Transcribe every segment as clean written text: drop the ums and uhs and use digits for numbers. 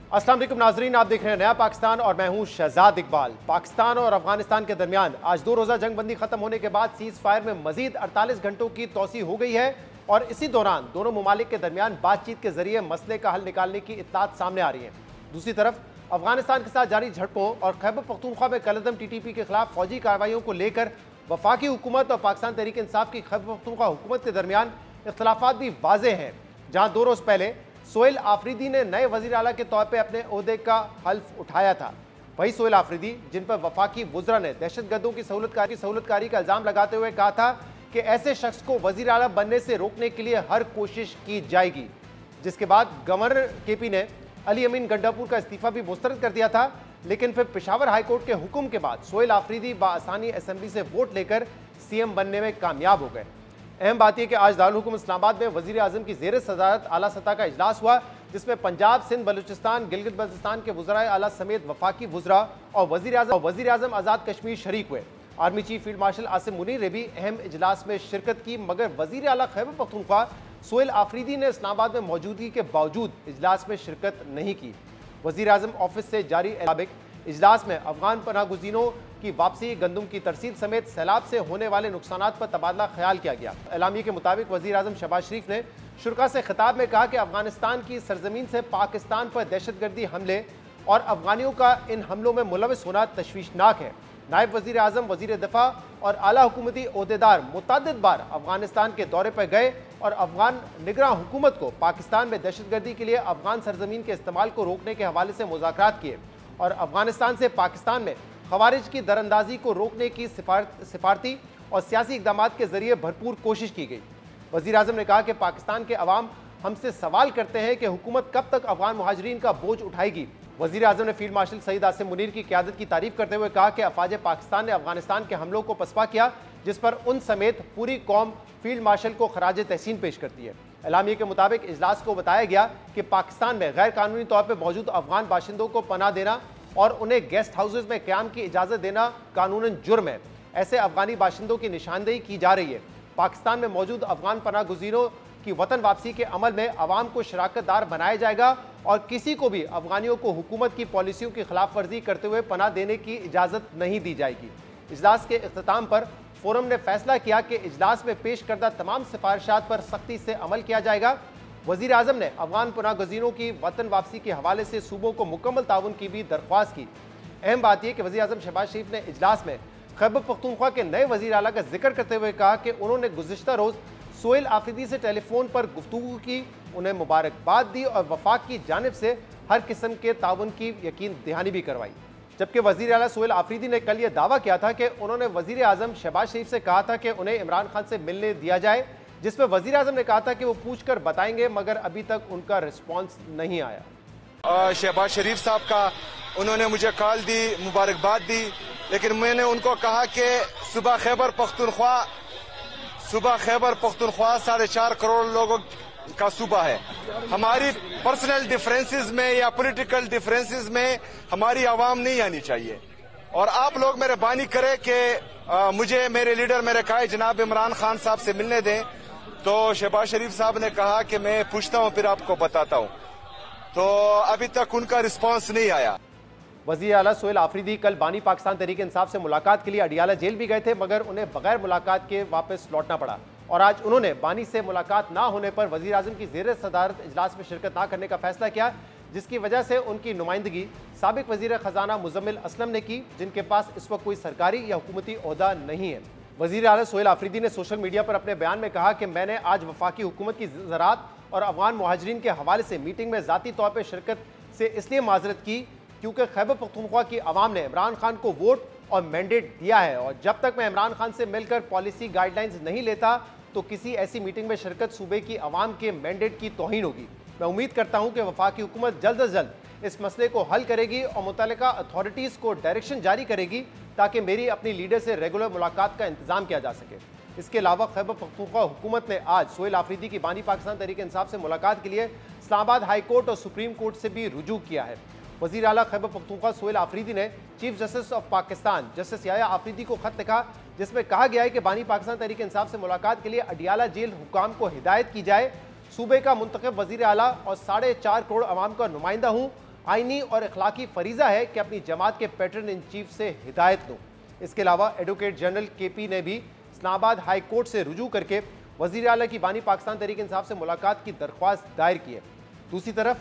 अस्सलाम वालेकुम नाजरीन, आप देख रहे हैं नया पाकिस्तान और मैं हूं शहजाद इकबाल। पाकिस्तान और अफगानिस्तान के दरमियान आज 2 रोज़ा जंगबंदी खत्म होने के बाद सीज फायर में मजीद 48 घंटों की तोसी हो गई है और इसी दौरान दोनों ममालिक के दरमियान बातचीत के जरिए मसले का हल निकालने की इत्तलात सामने आ रही है। दूसरी तरफ अफगानिस्तान के साथ जारी झड़पों और खैबर पख्तूनख्वा में कलअदम TTP के खिलाफ फौजी कार्रवाइयों को लेकर वफाकी हुकूमत और पाकिस्तान तहरीक इंसाफ की खैबर पख्तूनख्वा हुकूमत के दरमियान इख्तलाफात भी वाजे हैं। जहां 2 रोज़ पहले सोहेल आफरीदी ने नए वज़ीर आला के तौर पर अपने ओहदे का हल्फ उठाया था, वही सोहेल आफरीदी जिन पर वफाकी वुज़रा ने दहशतगर्दों की सहूलतकारी का इल्ज़ाम लगाते हुए कहा था कि ऐसे शख्स को वज़ीर आला बनने से रोकने के लिए हर कोशिश की जाएगी, जिसके बाद गवर्नर KP ने अली अमीन गंडापुर का इस्तीफ़ा भी मुस्तरद कर दिया था। लेकिन फिर पेशावर हाई कोर्ट के हुक्म के बाद सोहेल आफरीदी बासानी असेंबली से वोट लेकर CM बनने में कामयाब हो गए। अहम बात यह कि आज दारुल हुकूम इस्लामाबाद में वज़ीर आज़म की ज़ेर सदारत आला सतह का इजलास हुआ, जिसमें पंजाब, सिंध, बलूचिस्तान, गिलगित बल्तिस्तान के वज़राए आला समेत वफाकी वज़रा और वज़ीर आज़म आज़ाद कश्मीर शरीक हुए। Army chief field marshal Asim Munir ने भी अहम इजलास में शिरकत की, मगर वज़ीर आला खैबर पख्तूनख्वा सोहेल आफरीदी ने इस्लामाबाद में मौजूदगी के बावजूद इजलास में शिरकत नहीं की। वज़ीर आज़म ऑफिस से जारी मुताबिक इजलास में अफगान पनाहगज़ीनों की वापसी, गंदम की तरसील समेत सैलाब से होने वाले नुकसानात पर तबादला ख्याल किया गया। एलामिया के मुताबिक वज़ीर आज़म शहबाज शरीफ ने शुरा से खिताब में कहा कि अफगानिस्तान की सरजमीन से पाकिस्तान पर दहशतगर्दी हमले और अफगानियों का इन हमलों में मुलविस होना तशवीशनाक है। नायब वज़ीर आज़म, वज़ीर दिफा और आला हुकूमती ओहदेदार मुतअद्दिद बार अफगानिस्तान के दौरे पर गए और अफगान निगरान हुकूमत को पाकिस्तान में दहशतगर्दी के लिए अफगान सरजमीन के इस्तेमाल को रोकने के हवाले से मुज़ाकरात किए और अफगानिस्तान से पाकिस्तान में खवारिज की दरअंदाजी को रोकने की सिफारती और सियासी इकदाम के जरिए भरपूर कोशिश की गई। वज़ीर आज़म ने कहा कि पाकिस्तान के अवाम हमसे सवाल करते हैं कि हुकूमत कब तक अफगान मुहाजिरीन का बोझ उठाएगी। वज़ीर आज़म ने फील्ड मार्शल सईद आसिम मुनीर की क़यादत की तारीफ करते हुए कहा कि अफवाज पाकिस्तान ने अफगानिस्तान के हमलों को पसपा किया, जिस पर उन समेत पूरी कौम फील्ड मार्शल को खराज तहसीन पेश करती है। एलामिया के मुताबिक इजलास को बताया गया कि पाकिस्तान में गैर कानूनी तौर पर मौजूद अफगान बाशिंदों को पनाह देना और उन्हें गेस्ट हाउसेज में क़याम की इजाज़त देना कानूनन जुर्म है। ऐसे अफगानी बाशिंदों की निशानदेही की जा रही है। पाकिस्तान में मौजूद अफगान पनाहगज़ीनों की वतन वापसी के अमल में अवाम को शराकतदार बनाया जाएगा और किसी को भी अफगानियों को हुकूमत की पॉलिसियों की खिलाफ वर्जी करते हुए पनाह देने की इजाज़त नहीं दी जाएगी। इजलास के इख्तिताम पर फोरम ने फैसला किया कि इजलास में पेश करदा तमाम सिफारिशात पर सख्ती से अमल किया जाएगा। वज़ीर आज़म ने अफगान पनाहगज़ीनों की वतन वापसी के हवाले से सूबों को मुकम्मल ताउन की भी दरख्वास्त की। अहम बात यह कि वज़ीर आज़म शहबाज शरीफ ने इजलास में खैबर पख्तूनख्वा के नए वज़ीर आला का जिक्र करते हुए कहा कि उन्होंने गुज़िश्ता रोज़ सोहेल आफरीदी से टेलीफोन पर गुफ्तगू की, उन्हें मुबारकबाद दी और वफाक की जानिब से हर किस्म के ताउन की यकीन दहानी भी करवाई। जबकि वज़ीर आला सोहेल आफरीदी ने कल यह दावा किया था कि उन्होंने वज़ीर आज़म शहबाज शरीफ से कहा था कि उन्हें इमरान खान से मिलने दिया जाए, जिसमें वज़ीर आज़म ने कहा था कि वो पूछ कर बताएंगे, मगर अभी तक उनका रिस्पॉन्स नहीं आया। शहबाज शरीफ साहब का उन्होंने मुझे कॉल दी, मुबारकबाद दी, लेकिन मैंने उनको कहा कि सुबह खैबर पख्तूनख्वा 4.5 करोड़ लोगों का सूबा है। हमारी पर्सनल डिफरेंसेस में या पॉलिटिकल डिफरेंसेस में हमारी आवाम नहीं आनी चाहिए और आप लोग मेहरबानी करें कि मुझे मेरे लीडर मेरे कायद जनाब इमरान खान साहब से मिलने दें। तो शहबाज शरीफ साहब ने कहा कि मैं पूछता हूं फिर आपको बताता हूं, तो अभी तक उनका रिस्पांस नहीं आया। वज़ीर आला सोहेल आफरीदी कल बानी पाकिस्तान तहरीक इंसाफ से मुलाकात के लिए अडियाला जेल भी गए थे, मगर उन्हें बगैर मुलाकात के वापस लौटना पड़ा और आज उन्होंने बानी से मुलाकात ना होने पर वज़ीर आज़म की ज़ेर सदारत इजलास में शिरकत ना करने का फैसला किया, जिसकी वजह से उनकी नुमाइंदगी साबिक वज़ीर ख़जाना मुज़म्मिल असलम ने की, जिनके पास इस वक्त कोई सरकारी या हुकूमती ओहदा नहीं है। वज़ीर आला सोहेल आफरीदी ने सोशल मीडिया पर अपने बयान में कहा कि मैंने आज वफाकी हुकूमत की ज़राअत और अफगान मुहाजिरीन के हवाले से मीटिंग में ज़ाती तौर पर शिरकत से इसलिए माजरत की क्योंकि खैबर पख्तूनख्वा की आवाम ने इमरान खान को वोट और मैंडेट दिया है और जब तक मैं इमरान खान से मिलकर पॉलिसी गाइडलाइंस नहीं लेता तो किसी ऐसी मीटिंग में शिरकत सूबे की आवाम के मैंडेट की तौहीन होगी। मैं उम्मीद करता हूं कि वफाकी हुकूमत जल्द अज जल्द इस मसले को हल करेगी और मुतल्लिका अथॉरिटीज़ को डायरेक्शन जारी करेगी ताकि मेरी अपनी लीडर से रेगुलर मुलाकात का इंतजाम किया जा सके। इसके अलावा खैबर पख्तूनख्वा हुकूमत ने आज सोहेल आफरीदी की बानी पाकिस्तान तहरीक इंसाफ से मुलाकात के लिए इस्लामाबाद हाई कोर्ट और सुप्रीम कोर्ट से भी रुजू किया है। वज़ीर आला खैबर पख्तूनख्वा सोहेल आफरीदी ने chief justice of Pakistan justice Yahya Afridi को खत लिखा, जिसमें कहा गया है कि बानी पाकिस्तान तहरीक इंसाफ से मुलाकात के लिए अडियाला जेल हुकाम को हिदायत की जाए। सूबे का मुंतखब वज़ीर आला और 4.5 करोड़ अवाम का नुमाइंदा हूँ। आईनी और इखलाकी फरीजा है कि अपनी जमात के पैटर्न इन चीफ से हिदायत लूं। इसके अलावा एडवोकेट जनरल केपी ने भी इस्लामाबाद हाई कोर्ट से रुजू करके वज़ीर आला की बानी पाकिस्तान तहरीक इंसाफ से मुलाकात की दरख्वास्त दायर की है। दूसरी तरफ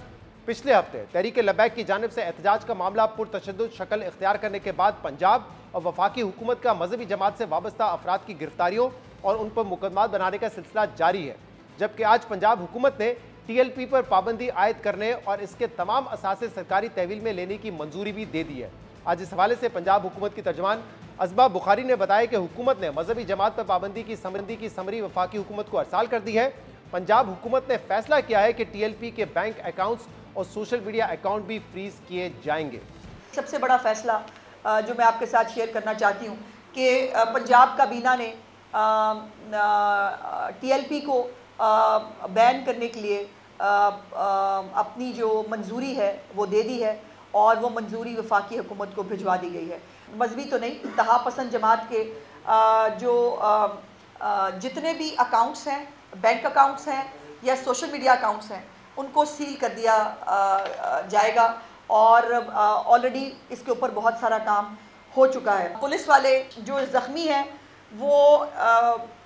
पिछले हफ्ते तहरीक लबैक की जानिब से एहतजाज का मामला पुरतशद्दुद शक्ल इख्तियार करने के बाद पंजाब और वफाकी हुकूमत का मजहबी जमात से वाबस्ता अफराद की गिरफ्तारियों और उन पर मुकदमात बनाने का सिलसिला जारी है, जबकि आज पंजाब हुकूमत ने TLP पर पाबंदी आयद करने और इसके तमाम असासे सरकारी तहवील में लेने की मंजूरी भी दे दी है। आज इस हवाले से पंजाब हुकूमत की तर्जमान अज़बा बुखारी ने बताया कि हुकूमत ने मजहबी जमात पर पाबंदी की समरी वफाकी हुकूमत को अरसाल कर दी है। पंजाब हुकूमत ने फैसला किया है कि TLP के बैंक अकाउंट्स और सोशल मीडिया अकाउंट भी फ्रीज किए जाएंगे। सबसे बड़ा फैसला जो मैं आपके साथ शेयर करना चाहती हूँ कि पंजाब काबीना ने TLP को बैन करने के लिए अपनी जो मंजूरी है वो दे दी है और वो मंजूरी वफाकी हुकूमत को भिजवा दी गई है। मजहबी तो नहीं, इंतहा पसंद जमात के जो जितने भी अकाउंट्स हैं, बैंक अकाउंट्स हैं या सोशल मीडिया अकाउंट्स हैं, उनको सील कर दिया जाएगा और ऑलरेडी इसके ऊपर बहुत सारा काम हो चुका है। पुलिस वाले जो ज़ख्मी हैं वो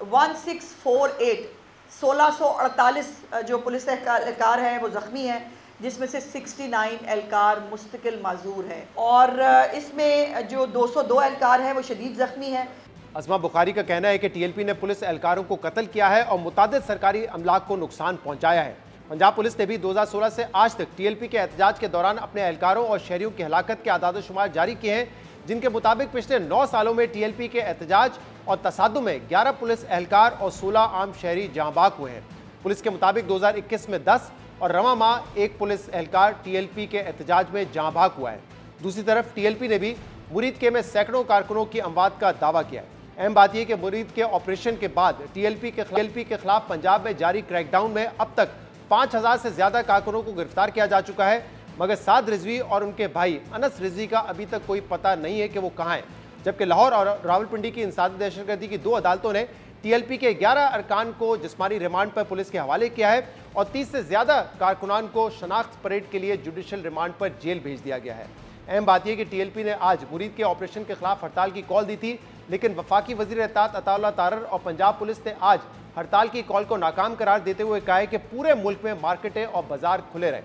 1648 1648 जो पुलिस एहलकार हैं वो ज़ख्मी हैं, जिसमें से 69 एहलकार मुस्तकिल माजूर हैं और इसमें जो 202 एहलकार हैं वो शदीद ज़ख्मी हैं। अज़मा बुखारी का कहना है कि TLP ने पुलिस एहलकारों को कत्ल किया है और मुतादिद सरकारी अमलाक को नुकसान पहुंचाया है। पंजाब पुलिस ने भी 2016 से आज तक TLP के एहतजाज के दौरान अपने एहलकारों और शहरियों की हलाकत के आदाद शुमार जारी किए हैं, जिनके मुताबिक पिछले 9 सालों में TLP के एहतजाज और तसादुम में 11 पुलिस एहलकार और 16 आम शहरी जहां बाक हुए हैं। पुलिस के मुताबिक 2021 में 10 और रवा माह 1 पुलिस एहलकार TLP के एहतजाज में जहां बाक हुआ है। दूसरी तरफ TLP ने भी मुरीद के में सैकड़ों कारकुनों की अमवात का दावा किया है। अहम बात यह कि मुरीद के ऑपरेशन के बाद TLP के खिलाफ पंजाब में जारी क्रैकडाउन में अब तक 5000 से ज्यादा कारकुनों को गिरफ्तार किया जा चुका है, मगर साद रिजवी और उनके भाई अनस रिजवी का अभी तक कोई पता नहीं है कि वो कहाँ हैं। जबकि लाहौर और रावलपिंडी की इंसानी दहशतगर्दी की 2 अदालतों ने TLP के 11 अरकान को जिस्मानी रिमांड पर पुलिस के हवाले किया है और 30 से ज्यादा कारकुनान को शनाख्त परेड के लिए जुडिशल रिमांड पर जेल भेज दिया गया है। अहम बात यह कि TLP ने आज मुरीद के ऑपरेशन के खिलाफ हड़ताल की कॉल दी थी, लेकिन वफाकी वजीर एहतियात अताउल्लाह तारर और पंजाब पुलिस ने आज हड़ताल की कॉल को नाकाम करार देते हुए कहा है कि पूरे मुल्क में मार्केटें और बाजार खुले रहे।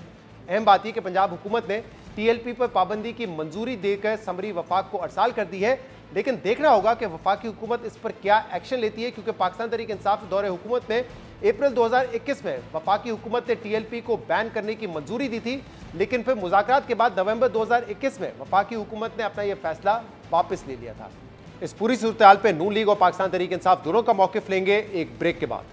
अहम बात यह कि पंजाब हुकूमत ने TLP पर पाबंदी की मंजूरी देकर समरी वफाक को अरसाल कर दी है, लेकिन देखना होगा कि वफाकी हुकूमत इस पर क्या एक्शन लेती है, क्योंकि पाकिस्तान तहरीक इंसाफ दौरे हुकूमत ने अप्रैल 2021 में वफाकी हुकूमत ने TLP को बैन करने की मंजूरी दी थी, लेकिन फिर मुज़ाकरात के बाद नवंबर 2021 में वफाकी हुकूमत ने अपना यह फैसला वापस ले लिया था। इस पूरी सूरत-ए-हाल पे नून लीग और पाकिस्तान तहरीक इंसाफ दोनों का मौक़िफ़ लेंगे एक ब्रेक के बाद।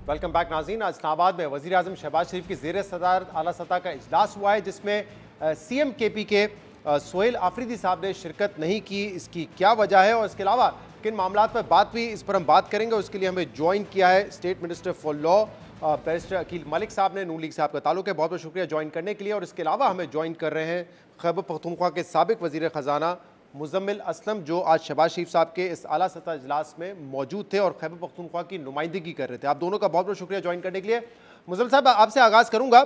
वेलकम बैक नाज़रीन। आज इस्लामाबाद में वज़ीर आज़म शहबाज शरीफ की ज़ेर सदारत आला सतह का इजलास हुआ है, जिसमें CM KP के सोहेल आफरीदी साहब ने शिरकत नहीं की। इसकी क्या वजह है और इसके अलावा किन मामलात पर बात हुई, इस पर हम बात करेंगे। उसके लिए हमें ज्वाइन किया है state minister for law barrister Akeel Malik साहब ने। नून लीग साहब का ताल्लुक है, बहुत बहुत शुक्रिया ज्वाइन करने के लिए। और इसके अलावा हमें ज्वाइन कर रहे हैं खैबर पख्तूनख्वा के साबिक वज़ीर ख़जाना मुज़म्मिल असलम, जो आज शहबाज शरीफ साहब के इस आला सतह इजलास में मौजूद थे और खैबर पख्तूनख्वा की नुमाइंदगी कर रहे थे। आप दोनों का बहुत बहुत शुक्रिया ज्वाइन करने के लिए। मुज़म्मिल साहब, आपसे आगाज़ करूँगा।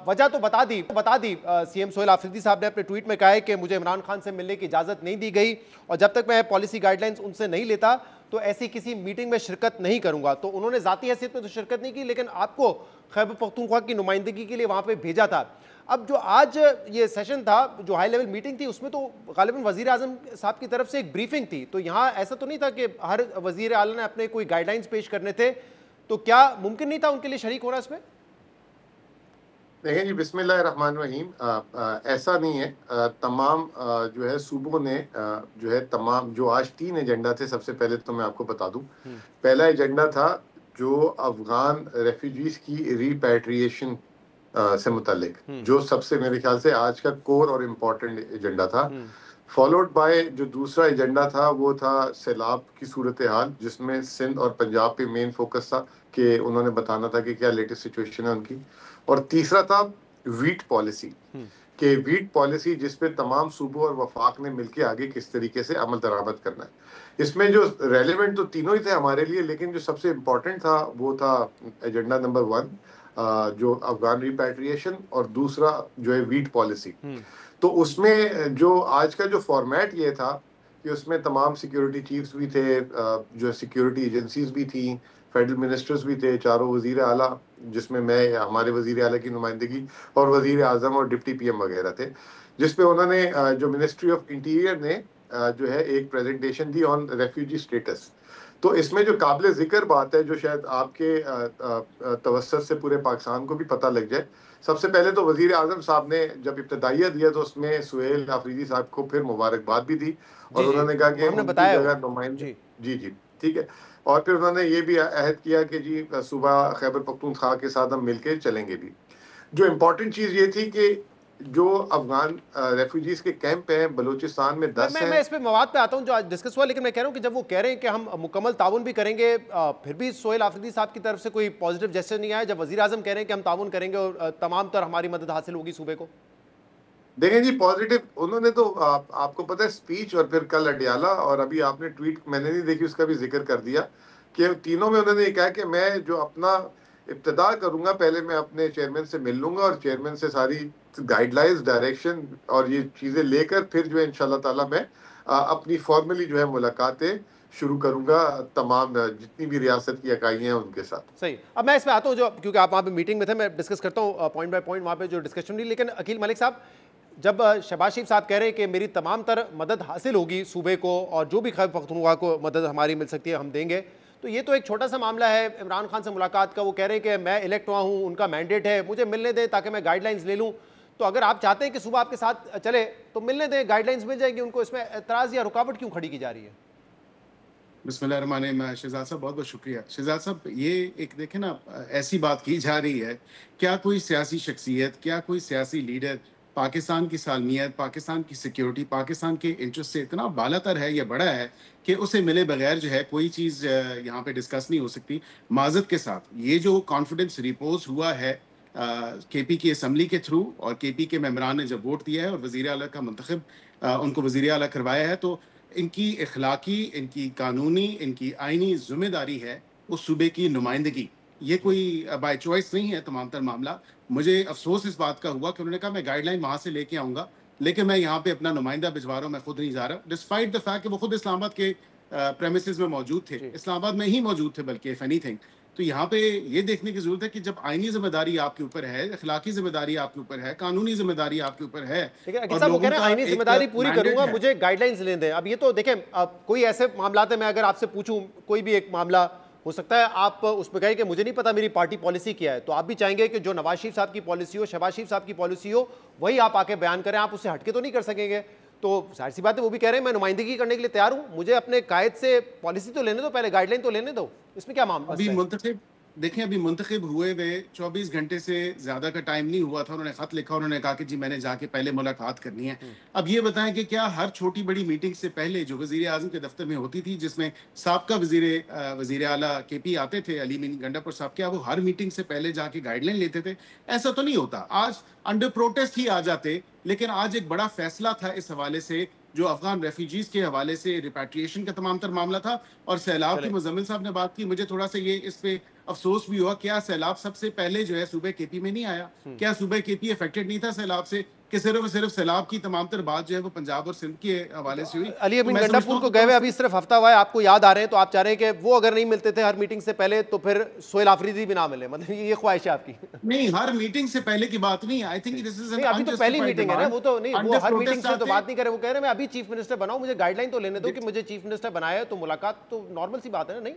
वजह तो बता दी CM सोहेल आफरीदी साहब ने अपने ट्वीट में कहा है कि मुझे इमरान खान से मिलने की इजाज़त नहीं दी गई और जब तक मैं पॉलिसी गाइडलाइंस उनसे नहीं लेता तो ऐसी किसी मीटिंग में शिरकत नहीं करूंगा। तो उन्होंने ज़ाती हैसियत में तो शिरकत नहीं की, लेकिन आपको खैबर पख्तूनख्वा की नुमाइंदगी के लिए वहाँ पर भेजा था। अब जो आज ये सेशन था, जो हाई लेवल मीटिंग थी, उसमें तो गालिबन वज़ीर आज़म साहब की तरफ से एक ब्रीफिंग थी, तो यहाँ ऐसा तो नहीं था कि हर वज़ीर आला ने अपने कोई गाइडलाइंस पेश करने थे, तो क्या मुमकिन नहीं था उनके लिए शरीक होना इसमें? देखिए जी, बिस्मिल्लाहिर्रहमानिर्रहीम, ऐसा नहीं है। तमाम जो है सूबों ने जो है तमाम जो आज 3 एजेंडा थे, सबसे पहले तो मैं आपको बता दूं। पहला एजेंडा था जो अफगान रेफ्यूजीज की रिपैट्रिएशन से मुतालिक, जो सबसे मेरे ख्याल से आज का कोर और इम्पोर्टेंट एजेंडा था। फॉलोड बाय जो दूसरा एजेंडा था वो था सैलाब की सूरत हाल, जिसमें सिंध और पंजाब पे मेन फोकस था कि उन्होंने बताना था कि क्या लेटेस्ट सिचुएशन है उनकी। और तीसरा था वीट पॉलिसी। कि वीट पॉलिसी जिस पे तमाम सूबों और वफाक ने मिलकर आगे किस तरीके से अमल दरामद करना है। इसमें जो रेलिवेंट तो तीनों ही थे हमारे लिए, लेकिन जो सबसे इम्पोर्टेंट था वो था एजेंडा नंबर 1 जो अफगान रिपैट्रिएशन, और दूसरा जो है वीट पॉलिसी। तो उसमें जो आज का जो फॉर्मेट ये था कि उसमें तमाम सिक्योरिटी चीफ्स भी थे, जो सिक्योरिटी एजेंसीज भी थी, फेडरल मिनिस्टर्स भी थे, चारों वजीर आला, जिसमें मैं, हमारे वजीर आला की नुमाइंदगी, और वजीर आजम और डिप्टी पीएम वगैरह थे, जिसपे उन्होंने जो मिनिस्ट्री ऑफ इंटीरियर ने जो है एक presentation the on refugee status. तो इसमें जो काबिल जिक्र बात है, जो शायद आपके तवस्सुत से पूरे पाकिस्तान को भी पता लग जाए, सबसे पहले तो वजीर आजम साहब ने जब इब्तदाइया दिया तो उसमें सुहेल आफरीदी साहब को फिर मुबारकबाद भी दी, और उन्होंने कहा कि उनकी जगह नुमाइंदे, जी ठीक है, और फिर उन्होंने ये भी अहद किया कि जी सुबह खैबर पख्तूनख्वा के साथ हम मिलके चलेंगे भी। जो इम्पोर्टेंट चीज़ ये थी कि जो अफगान रेफ्यूजीज के कैंप हैं बलूचिस्तान में 10 हैं। मैं इस पे मवाद पे आता हूं जो आज डिस्कस हुआ, लेकिन मैं कह रहा हूं कि जब वो कह रहे हैं कि हम मुकम्मल ताउन भी करेंगे, फिर भी सोहेल आफरीदी साहब की तरफ से कोई पॉजिटिव जेस्चर नहीं आया, जब वजीर आजम कह रहे हैं कि हम ताउन करेंगे और तमाम तरह हमारी मदद हासिल होगी सूबे को। देखें जी, पॉजिटिव उन्होंने तो आपको पता है स्पीच, और फिर कल अडियाला, और अभी आपने ट्वीट मैंने नहीं देखी उसका भी जिक्र कर दिया कि तीनों में उन्होंने ये कहा कि मैं जो अपना इब्तिदा करूंगा, पहले मैं अपने चेयरमैन से मिल लूंगा और चेयरमैन से सारी गाइडलाइंस, डायरेक्शन और ये चीज़ें लेकर फिर जो है इंशाल्लाह ताला मैं अपनी फॉर्मली जो है मुलाकातें शुरू करूंगा तमाम जितनी भी रियासत की इकाइयाँ हैं उनके साथ। सही, अब मैं इसमें आता हूँ, जो क्योंकि आप वहाँ पे मीटिंग में थे, मैं डिस्कस करता हूँ पॉइंट बाय पॉइंट वहाँ पे जो डिस्कशन हुई। लेकिन अकील मलिक साहब, जब शहबाज शरीफ साहब कह रहे हैं कि मेरी तमाम तरह मदद हासिल होगी सूबे को और जो भी खैबर पख्तूनख्वा को मदद हमारी मिल सकती है हम देंगे, तो ये तो एक छोटा सा मामला है इमरान खान से मुलाकात का। वो कह रहे हैं कि मैं इलेक्ट हुआ हूँ, उनका मैंडेट है, मुझे मिलने दें ताकि मैं गाइडलाइंस ले लूँ। तो अगर आप चाहते हैं कि सुबह आपके साथ चले तो मिलने दें, गाइडलाइंस मिल जाएगी उनको, इसमें एतराज़ या रुकावट क्यों खड़ी की जा रही है? बिस्मिल्लाहिर्रहमानिर्रहीम। शहजाद साहब बहुत बहुत शुक्रिया। शहजाद साहब, ये एक देखें ना, ऐसी बात की जा रही है, क्या कोई सियासी शख्सियत, क्या कोई सियासी लीडर पाकिस्तान की सालमियत, पाकिस्तान की सिक्योरिटी, पाकिस्तान के इंटरेस्ट से इतना बालातर है या बड़ा है कि उसे मिले बगैर जो है कोई चीज़ यहाँ पे डिस्कस नहीं हो सकती। माजत के साथ ये जो कॉन्फिडेंस रिपोज हुआ है केपी की असम्बली के थ्रू, और केपी के मेम्बरान ने जब वोट दिया है और वज़ीर आला का मुंतखब उनको वज़ीर आला करवाया है, तो इनकी इखलाकी, इनकी कानूनी, इनकी आइनी जिम्मेदारी है उस सूबे की नुमाइंदगी। ये कोई बाय चॉइस नहीं है तमाम तर मामला। मुझे अफसोस इस बात का हुआ कि उन्होंने कहा मैं गाइडलाइन वहाँ से लेके आऊँगा, लेकिन मैं यहाँ पे अपना नुमाइंदा भिजवा रहा हूँ, मैं खुद नहीं जा रहा, डिस्पाइट द फैक्ट कि वो खुद इस्लामाबाद के प्रेमिसेस में मौजूद थे, इस्लामाबाद में ही मौजूद थे बल्कि इफ एनीथिंग। तो यहाँ पे ये देखने की जरूरत है कि जब आईनी जिम्मेदारी आपके ऊपर है, अखलाकी जिम्मेदारी आपके ऊपर है, कानूनी जिम्मेदारी आपके ऊपर है, और वो कह रहे हैं आईनी जिम्मेदारी पूरी करूंगा, मुझे गाइडलाइंस लेने दें। अब ये तो देखें, अब कोई ऐसे मामला है, मैं अगर आपसे पूछूं कोई भी एक मामला हो सकता है आप उस पर कहें कि मुझे नहीं पता मेरी पार्टी पॉलिसी क्या है, तो आप भी चाहेंगे कि जो नवाज शरीफ साहब की पॉलिसी हो, शहबाज शरीफ साहब की पॉलिसी हो, वही आप आके बयान करें, आप उससे हटके तो नहीं कर सकेंगे। तो जाहिर सी बात है वो भी कह रहे हैं मैं नुमाइंदगी करने के लिए तैयार हूं, मुझे अपने कायद से पॉलिसी तो लेने दो, पहले गाइडलाइन तो लेने दो। इसमें क्या मामला अभी देखें, अभी मुंतखब हुए वे 24 घंटे से ज्यादा का टाइम नहीं हुआ था, उन्होंने खत लिखा, उन्होंने कहा कि जी मैंने जाके पहले मुलाकात करनी है। अब ये बताएं कि क्या हर छोटी बड़ी मीटिंग से पहले जो वजीर आजम के दफ्तर में होती थी, जिसमें साबका वजीर आला केपी आते थे, अली मीन गंडापुर साहब, क्या वो हर मीटिंग से पहले जाके गाइडलाइन लेते थे? ऐसा तो नहीं होता। आज अंडर प्रोटेस्ट ही आ जाते, लेकिन आज एक बड़ा फैसला था इस हवाले से, जो अफगान रेफ्यूजीज के हवाले से रिपैट्रिएशन का तमाम तर मामला था, और सैलाब की मुजम्मिल साहब ने बात की। मुझे थोड़ा सा ये इस पे अफसोस भी हुआ, क्या सैलाब सबसे पहले जो है सूबे केपी में नहीं आया? क्या सूबे केपी अफेक्टेड नहीं था सैलाब से, कि सिर्फ सैलाब की तमाम तर बात जो है वो पंजाब और सिंध के हवाले से हुई? अली अमीन गंडापुर को गए हुए अभी सिर्फ हफ्ता हुआ है, आपको याद आ रहे हैं, तो आप चाह रहे हैं कि वो अगर नहीं मिलते थे हर मीटिंग से पहले तो फिर सोहेल आफरीदी भी ना मिले, मतलब ये ख्वाहिश है आपकी? नहीं, हर मीटिंग से पहले की बात नहीं। I think this is an अभी तो पहली मीटिंग है ना, वो तो नहीं, वो हर मीटिंग से तो बात नहीं करे, वो कह रहे हैं मैं अभी चीफ मिनिस्टर बनाऊं, मुझे गाइडलाइन तो लेने दो कि मुझे चीफ मिनिस्टर बनाया है, तो मुलाकात तो नॉर्मल सी बात है ना। नहीं,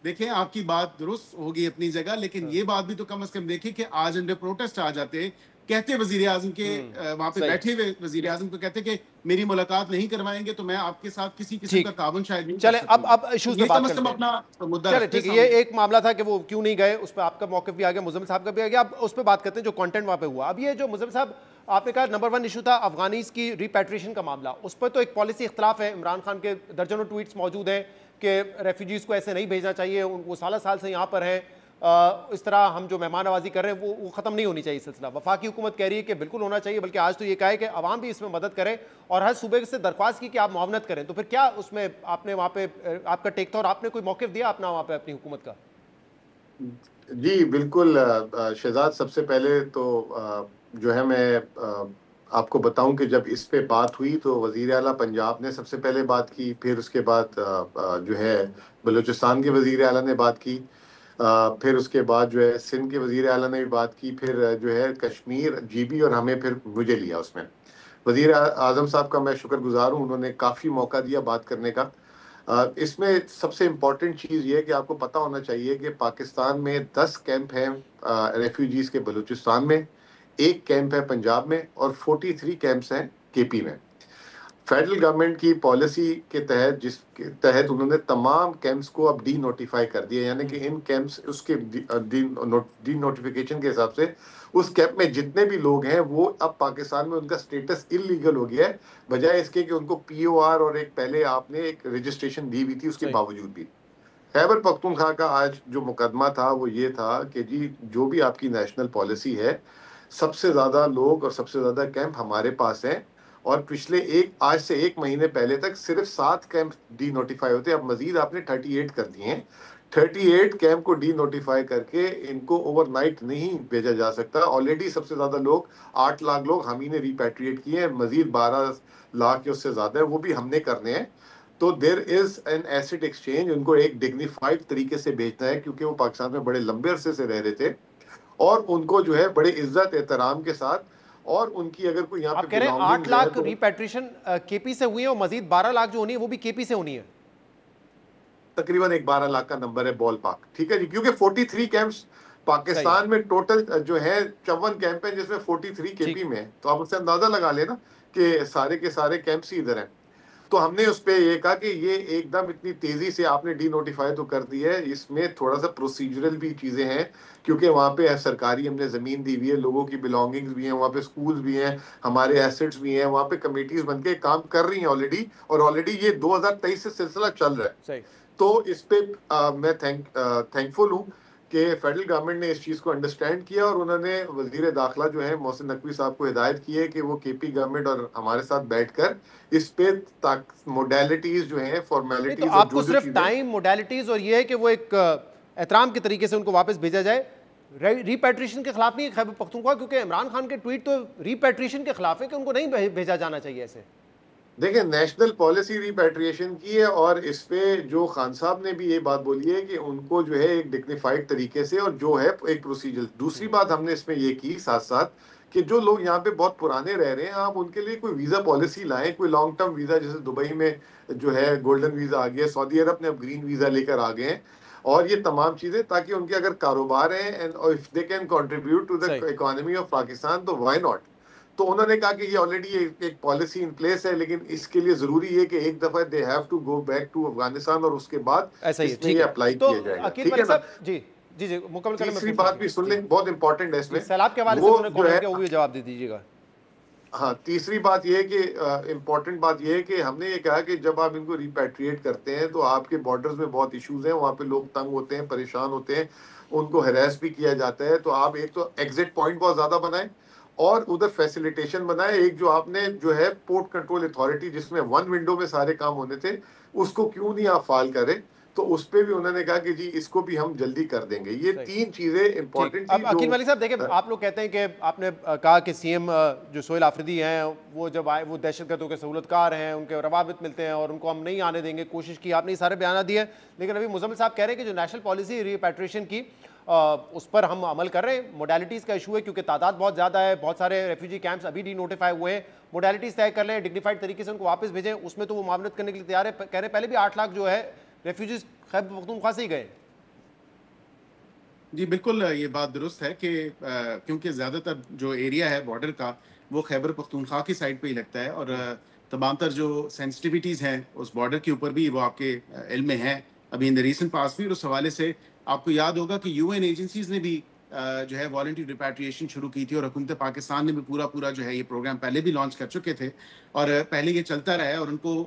देखिए आपकी बात दुरुस्त होगी अपनी जगह, लेकिन ये बात भी तो कम से कम देखिए कि आज अंडर प्रोटेस्ट आ जाते, कहते वजीर आजम के वहां पे बैठे हुए वजीर आजम को कहते कि मेरी मुलाकात नहीं करवाएंगे तो मैं आपके साथ किसी किस्म का ताउन शायद नहीं। चले अब इश्यूज पे बात करते हैं। अपना मुद्दा चले ठीक है, ये एक मामला था कि वो क्यों नहीं गए, उस पर आपका मौक़िफ़ भी आ गया, मुज़म्मिल साहब का भी आ गया। अब उस पर बात करते हैं जो कंटेंट वहाँ पे हुआ। अब ये जो मुज़म्मिल साहब आपने कहा नंबर 1 इशू था अफगानीज की रिपैट्रिएशन का मामला, उस पर तो एक पॉलिसी इख्तलाफ है, इमरान खान के दर्जनों ट्वीट्स मौजूद हैं कि रेफ्यूजीज़ को ऐसे नहीं भेजना चाहिए, वो साल से यहाँ पर हैं, इस तरह हम जो मेहमान नवाजी कर रहे हैं वो खत्म नहीं होनी चाहिए सिलसिला। वफाकी हुकूमत कह रही है कि बिल्कुल होना चाहिए, बल्कि आज तो ये कहा है कि आवाम भी इसमें मदद करे और हर सूबे से दरख्वास्त की कि आप मुआवनत करें। तो फिर क्या उसमें आपने वहाँ पे आपका टेक था और आपने कोई मौक़िफ़ दिया अपना वहाँ पे अपनी हुकूमत का? जी बिल्कुल शहजाद, सबसे पहले तो जो है मैं आपको बताऊं कि जब इस पे बात हुई तो वज़ीर आला पंजाब ने सबसे पहले बात की, फिर उसके बाद जो है बलूचिस्तान के वज़ीर आला ने बात की, फिर उसके बाद जो है सिंध के वज़ीर आला ने भी बात की, फिर जो है कश्मीर जीबी और हमें फिर मुझे लिया उसमें। वज़ीर आज़म साहब का मैं शुक्रगुजार हूँ, उन्होंने काफ़ी मौका दिया बात करने का। इसमें सबसे इम्पॉर्टेंट चीज़ ये है कि आपको पता होना चाहिए कि पाकिस्तान में 10 कैंप हैं रेफ्यूजीज़ के बलूचिस्तान में, 1 कैंप है पंजाब में और 43 कैंप्स हैं केपी में। फेडरल गवर्नमेंट की पॉलिसी के तहत जिसके तहत उन्होंने तमाम कैंप्स को अब डी नोटिफाई कर दिया, यानी कि इन कैंप्स उसके डी नोटिफिकेशन के हिसाब से उस कैंप में जितने भी लोग हैं वो अब पाकिस्तान में उनका स्टेटस इलीगल हो गया है, बजाय इसके कि उनको पीओआर और एक पहले आपने एक रजिस्ट्रेशन दी हुई थी उसके बावजूद भी। खैबर पख्तूनख्वा का आज जो मुकदमा था वो ये था कि जी जो भी आपकी नेशनल पॉलिसी है, सबसे ज़्यादा लोग और सबसे ज़्यादा कैंप हमारे पास हैं और पिछले आज से 1 महीने पहले तक सिर्फ 7 कैंप डी नोटिफाई होते, अब मजीद आपने 38 कर दिए हैं। 38 कैंप को डी नोटिफाई करके इनको ओवरनाइट नहीं भेजा जा सकता। ऑलरेडी सबसे ज्यादा लोग 8 लाख लोग हम ही ने रिपैट्रिएट किए हैं, मजीद 12 लाख के उससे ज्यादा है वो भी हमने करने हैं। तो there is an asset exchange, उनको एक डिग्निफाइड तरीके से भेजना है क्योंकि वो पाकिस्तान में बड़े लंबे अरसे से रह रहे थे और उनको जो है बड़े इज्जत एहतराम के साथ, और उनकी अगर कोई यहाँ पे कह रहे हैं 8 लाख रिपैट्रिएशन केपी से हुई है और मजीद 12 लाख जो होनी है वो भी केपी से होनी है। तकरीबन एक 12 लाख का नंबर है बॉल पार्क, ठीक है जी, क्योंकि 43 कैंप्स पाकिस्तान में टोटल जो है 54 कैंप है जिसमें 43 केपी में, तो आप उससे अंदाजा लगा लेना कि सारे के सारे कैंप्स ही इधर हैं। तो हमने उस पे ये कहा कि ये एकदम इतनी तेजी से आपने डी नोटिफाई तो कर दी है, इसमें थोड़ा सा प्रोसीजरल भी चीजें हैं क्योंकि वहाँ पे सरकारी हमने जमीन दी हुई है, लोगों की बिलोंगिंग्स भी हैं, वहाँ पे स्कूल्स भी हैं, हमारे एसेट्स भी हैं, वहाँ पे कमेटीज बनके काम कर रही हैं ऑलरेडी, और ऑलरेडी ये 2023 से सिलसिला चल रहा है। तो इस पे मैं थैंकफुल हूँ कि फेडरल गवर्नमेंट ने इस चीज़ को अंडरस्टैंड किया और उन्होंने वजीर दाखिला जो है मोहसिन नकवी साहब को हिदायत की है कि वो केपी गवर्नमेंट और हमारे साथ बैठकर इस पे मोडेलिटीज जो हैं, फॉर्मेलिटीज, तो आपको सिर्फ टाइम, मोडेलिटीज और ये है कि वो एक एहतराम के तरीके से उनको वापस भेजा जाए, रिपैट्रिएशन के खिलाफ नहीं है खैबर पख्तूनख्वा, क्योंकि इमरान खान के ट्वीट तो रिपैट्रिएशन के खिलाफ है कि उनको नहीं भेजा जाना चाहिए ऐसे। देखिए, नेशनल पॉलिसी रिपैट्रिएशन की है और इस पे जो खान साहब ने भी ये बात बोली है कि उनको जो है एक डिग्निफाइड तरीके से और जो है एक प्रोसीजर। दूसरी बात हमने इसमें ये की साथ साथ कि जो लोग यहाँ पे बहुत पुराने रह रहे हैं, आप उनके लिए कोई वीजा पॉलिसी लाएं, कोई लॉन्ग टर्म वीजा, जैसे दुबई में जो है गोल्डन वीजा आ गया, सऊदी अरब ने अब ग्रीन वीजा लेकर आ गए हैं, और ये तमाम चीजें, ताकि उनके अगर कारोबार हैं and if they can contribute to the economy of Pakistan तो व्हाई नॉट। तो उन्होंने कहा कि ये ऑलरेडी एक पॉलिसी इन प्लेस है, लेकिन इसके लिए जरूरी है कि एक दफा they have to go back to Afghanistan और उसके बाद इसमें ये अप्लाई किया जाएगा। ठीक है ना? जी जी जी, मुकम्मल करें। तीसरी बात भी सुन लें, बहुत इंपॉर्टेंट है इसमें, सैलाब के हवाले से उन्होंने कमेंट किया, वो भी जवाब दे दीजिएगा। हाँ, तीसरी बात ये है कि इम्पोर्टेंट बात ये है कि हमने ये कहा कि जब आप इनको रिपैट्रिएट करते हैं तो आपके बॉर्डर्स में बहुत इश्यूज हैं, वहाँ पे लोग तंग होते हैं, परेशान होते हैं, उनको हरास भी किया जाता है। तो आप एक तो एग्जिट पॉइंट बहुत ज्यादा बनाएं और उधर फैसिलिटेशन बनाए। एक जो आपने जो है पोर्ट कंट्रोल अथॉरिटी जिसमें 1 विंडो में सारे काम होने थे, उसको क्यों नहीं आप फाल करें, तो उस पे भी उन्होंने कहा कि जी इसको भी हम जल्दी कर देंगे। ये 3 चीजें इंपॉर्टेंट थी। अब अकील मलिक साहब देखिए, आप लोग कहते हैं कि आपने कहा कि सीएम जो सोहेल आफरीदी हैं वो जब आए वो दहशतगर्दों के सहूलतकार हैं, उनके रवाबित मिलते हैं और उनको हम नहीं आने देंगे, कोशिश की, आपने सारे बयान दिए। लेकिन अभी मुजम्मिल साहब कह रहे हैं कि जो नेशनल पॉलिसी रिपैट्रिएशन की उस पर हम अमल कर रहे हैं। मोडालिटीज़ का इशू है क्योंकि तादाद बहुत ज़्यादा है, बहुत सारे रेफ्यूजी कैंप्स अभी डी नोटिफाई हुए हैं। मोडालिटीज़ तय कर लें, डिग्निफाइड तरीके से उनको वापस भेजें, उसमें तो वो मामलत करने के लिए तैयार है। कह रहे पहले भी 8 लाख जो है रेफ्यूजीज खैबर पख्तूनख्वा से ही गए। जी बिल्कुल, ये बात दुरुस्त है कि क्योंकि ज़्यादातर जो एरिया है बॉर्डर का वो खैबर पख्तूनख्वा की साइड पे ही लगता है और तमाम तर जो सेंसिटिविटीज़ हैं उस बॉर्डर के ऊपर भी वो आपके इल्म में है। अभी इन द रीसेंट पास भी उस हवाले से आपको याद होगा कि यूएन एजेंसीज ने भी जो है वॉलंटरी रिपैट्रिएशन शुरू की थी और हुकूमत पाकिस्तान ने भी पूरा जो है ये प्रोग्राम पहले भी लॉन्च कर चुके थे और पहले ये चलता रहा है और उनको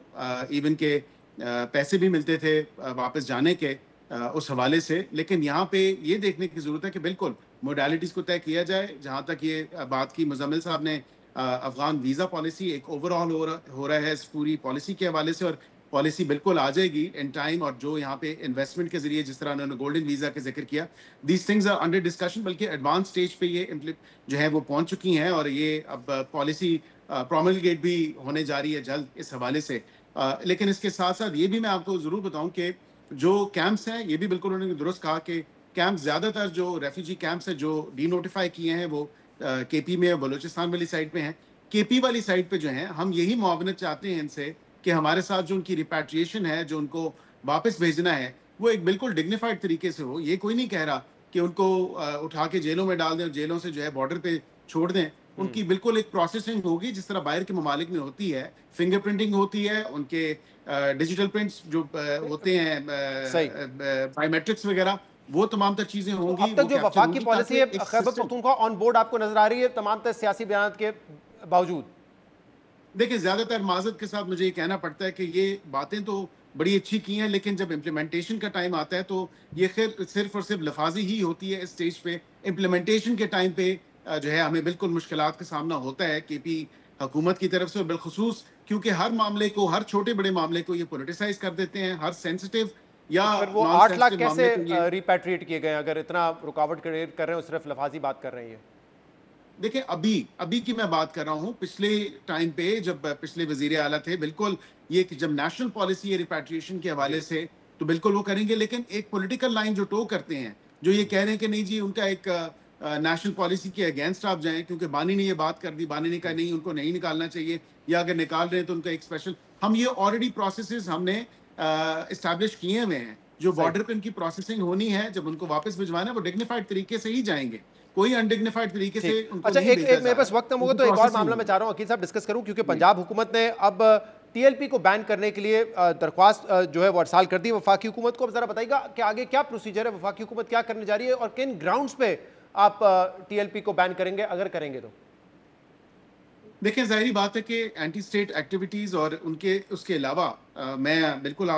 इवन के पैसे भी मिलते थे वापस जाने के, उस हवाले से। लेकिन यहाँ पे ये देखने की जरूरत है कि बिल्कुल मोडालिटीज को तय किया जाए। जहाँ तक ये बात की मुजम्मिल साहब ने, अफगान वीज़ा पॉलिसी एक ओवरऑल हो रहा है इस पूरी पॉलिसी के हवाले से, और पॉलिसी बिल्कुल आ जाएगी इन टाइम। और जो यहाँ पे इन्वेस्टमेंट के जरिए, जिस तरह उन्होंने गोल्डन वीज़ा का जिक्र किया, these things are under discussion, बल्कि एडवांस स्टेज पे ये जो है वो पहुंच चुकी हैं। और ये अब पॉलिसी प्रोमलगेट भी होने जा रही है जल्द इस हवाले से। लेकिन इसके साथ साथ ये भी मैं आपको ज़रूर बताऊं कि जो कैंप्स हैं, ये भी बिल्कुल उन्होंने दुरुस्त कहा कि कैंप्स, ज़्यादातर जो रेफ्यूजी कैंप्स हैं जो डी नोटिफाई किए हैं वो केपी में, बलूचिस्तान वाली साइड पे हैं। केपी वाली साइड पे जो है, हम यही मुआवनत चाहते हैं इनसे कि हमारे साथ जो उनकी रिपैट्रिएशन है, जो उनको वापस भेजना है, वो एक बिल्कुल डिग्निफाइड तरीके से हो। ये कोई नहीं कह रहा कि उनको उठा के जेलों में डाल दें, जेलों से जो है बॉर्डर पे छोड़ दें। उनकी बिल्कुल एक प्रोसेसिंग होगी जिस तरह बाहर के ममालिक में होती है, फिंगरप्रिंटिंग होती है, उनके डिजिटल प्रिंट्स जो होते हैं, बायोमेट्रिक्स वगैरह, वो तमाम तर चीजें होंगी। अब तक जो वफाक की पॉलिसी है खैबर पख्तूनख्वा ऑन बोर्ड आपको नजर आ रही है तमाम तर सियासी बयान के बावजूद? देखिए, ज्यादातर माजरत के साथ मुझे ये कहना पड़ता है कि ये बातें तो बड़ी अच्छी की हैं, लेकिन जब इम्प्लीमेंटेशन का टाइम आता है तो ये खैर सिर्फ और सिर्फ लफाजी ही होती है इस स्टेज पे। इम्प्लीमेंटेशन के टाइम पे जो है हमें बिल्कुल मुश्किलात का सामना होता है केपी हुकूमत की तरफ से, और बिलखुसूस क्योंकि हर मामले को, हर छोटे बड़े मामले को ये पोलिटिसाइज कर देते हैं, हर सेंसिटिव या वो 8 लाख कैसे रिपैट्रिएट किए गए अगर इतना रुकावट क्रिएट कर रहे हैं और सिर्फ लफाजी बात कर रहे हैं? देखिए, अभी की मैं बात कर रहा हूँ, पिछले टाइम पे जब पिछले वजीर आला थे, बिल्कुल ये कि जब नेशनल पॉलिसी है रिपैट्रिएशन के हवाले से, तो बिल्कुल वो करेंगे। लेकिन एक पॉलिटिकल लाइन जो टो करते हैं, जो ये कह रहे हैं कि नहीं जी उनका एक नेशनल पॉलिसी के अगेंस्ट आप जाएं, क्योंकि बानी ने ये बात कर दी, बानी ने कहा नहीं उनको नहीं निकालना चाहिए, या अगर निकाल रहे हैं तो उनका एक स्पेशल, हम ये ऑलरेडी प्रोसेसेस हमने इस्टेब्लिश किए हुए हैं। जो बॉर्डर पे उनकी प्रोसेसिंग होनी है, जब उनको वापस भिजवाना है, वो डिग्निफाइड तरीके से ही जाएंगे, कोई अनडिग्निफाइड तरीके से उनको अच्छा, नहीं एक भेजा मेरे पास वक्त कम होगा तो एक और मामला मैं चाह रहा हूं अकील साहब डिस्कस करूं, क्योंकि पंजाब हुकूमत ने अब टीएलपी को बैन करने के लिए दरख्वास्त जो है वो अरसाल कर दी वफाकी हुकूमत को। अब जरा बताइएगा कि आगे क्या प्रोसीजर है, वफाकी हुकूमत क्या करने जा रही है और किन ग्राउंड्स पे आप टीएलपी को बैन करेंगे अगर करेंगे तो? देखिए, जाहिर बात है कि एंटी स्टेट एक्टिविटीज और उनके उसके अलावा मैं बिल्कुल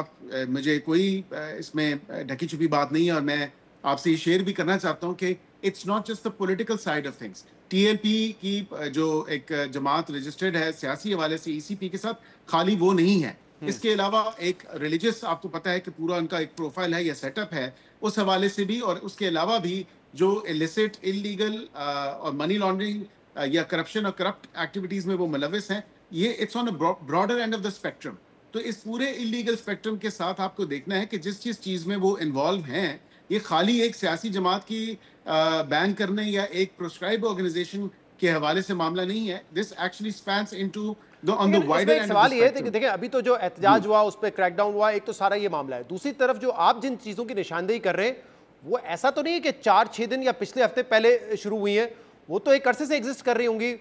मुझे कोई इसमें ढकी छुपी बात नहीं है, और मैं आपसे ये शेयर भी करना चाहता हूँ कि it's not just the political side of things. TLP की जो एक जमात रजिस्टर्ड है सियासी हवाले से ईसीपी के साथ, खाली वो नहीं है, इसके अलावा एक रिलीजियस, आपको पता है कि पूरा उनका एक प्रोफाइल है या सेटअप है, उस हवाले से भी, और उसके अलावा भी जो इलिसिट, इलीगल और मनी लॉन्ड्रिंग या करप्शन और करप्ट एक्टिविटीज में वो मुलविस हैं, ये it's on a broader end of the spectrum. तो इस पूरे इलीगल स्पेक्ट्रम के साथ आपको देखना है कि जिस चीज में वो इन्वॉल्व हैं, ये खाली एक सियासी जमात की बैन करने या एक प्रोस्क्राइब ऑर्गेनाइजेशन के हवाले से मामला नहीं है। This actually spans into the on the wider and. सवाल ये है, देखिए अभी तो जो एहतजाज हुआ उस पर क्रैकडाउन हुआ, एक तो सारा ये मामला है, दूसरी तरफ जो आप जिन चीजों की निशानदेही कर रहे हैं वो ऐसा तो नहीं है कि 4-6 दिन या पिछले हफ्ते पहले शुरू हुई है, वो तो एक अरसे से एग्जिस्ट कर रही होंगी।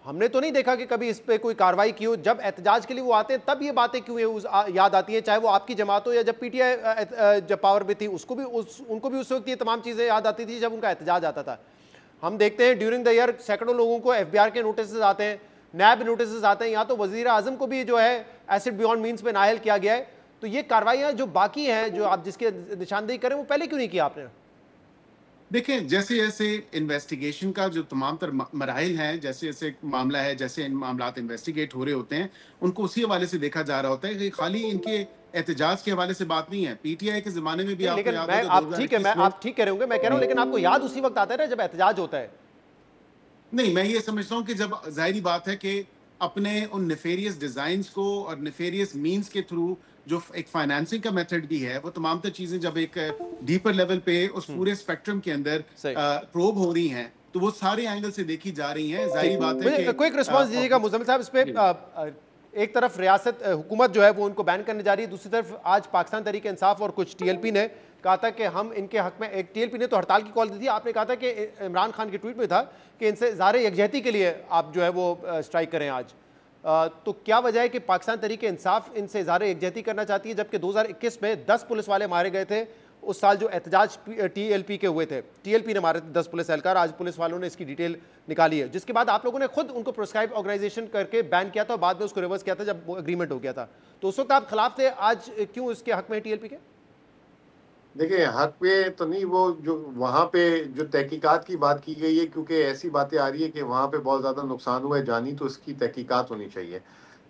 हमने तो नहीं देखा कि कभी इस पे कोई कार्रवाई की हो। जब एहतजाज के लिए वो आते हैं तब ये बातें क्यों याद आती हैं, चाहे वो आपकी जमात हो या जब पीटीआई जब पावर में थी उनको भी उस वक्त ये तमाम चीज़ें याद आती थी जब उनका एहतजाज आता था। हम देखते हैं ड्यूरिंग द ईयर सैकड़ों लोगों को एफबीआर के नोटिस आते हैं, नैब नोटिस आते हैं, यहाँ तो वजीर आजम को भी जो है एसिड बियॉन्ड मीन्स पे नायल किया गया है। तो ये कार्रवाइयाँ जो बाकी हैं, जो आप जिसके निशानदेही करें, वो पहले क्यों नहीं किया आपने? देखें, जैसे जैसे इन्वेस्टिगेशन का जो तमाम तर मराहिल हैं, जैसे जैसे मामला है, जैसे इन मामलात इन्वेस्टिगेट हो रहे होते हैं, उनको उसी हवाले से देखा जा रहा होता है कि खाली इनके एहतजाज के हवाले से बात नहीं है। पीटीआई के जमाने में भी आपको याद है, आप ठीक है, आप ठीक कह रहे होंगे, मैं कह रहा हूं लेकिन आपको याद उसी वक्त आता है ना जब एहतजाज होता है। नहीं, मैं ये समझता हूँ कि जब जाहिर बात है कि अपने उन नेफेरियस डिजाइन्स को और नेफेरियस मीन्स के थ्रू जो एक फाइनेंसिंग का मेथड भी है, वो तमाम तर चीजें जब एक डीपर लेवल पे उस पूरे स्पेक्ट्रम के अंदर प्रोब हो रही हैं, तो वो सारे एंगल से देखी जा रही हैं। जाहिर बात है कि क्विक रिस्पांस दीजिएगा मुजम्मिल साहब इस पे। एक तरफ रियासत हुकूमत जो है वो उनको बैन करने जा रही है, दूसरी तरफ आज पाकिस्तान तहरीक इंसाफ और कुछ टीएलपी ने कहा था कि हम इनके हक में, एक टीएलपी ने तो हड़ताल की कॉल दी थी, आपने कहा था कि इमरान खान के ट्वीट में था कि इनसे इज़हार यकजहती के लिए आप जो है वो स्ट्राइक करें आज। तो क्या वजह है कि पाकिस्तान तहरीक इंसाफ इनसे इज़हार यकजहती करना चाहती है, जबकि 2021 में 10 पुलिस वाले मारे गए थे उस साल जो एहतजाज टीएलपी के हुए थे, टीएलपी ने मारे थे 10 पुलिस एहलकार। आज पुलिस वालों ने इसकी डिटेल निकाली है, जिसके बाद आप लोगों ने खुद उनको प्रोस्क्राइब ऑर्गेनाइजेशन करके बैन किया था और बाद में उसको रिवर्स किया था जब एग्रीमेंट हो गया था। तो उस वक्त आप खिलाफ थे, आज क्यों इसके हक में टीएलपी के? देखिए हक पे तो नहीं, वो जो वहाँ पे जो तहकीकात की बात की गई है, क्योंकि ऐसी बातें आ रही है कि वहाँ पे बहुत ज़्यादा नुकसान हुआ है जानी, तो इसकी तहकीकात होनी चाहिए।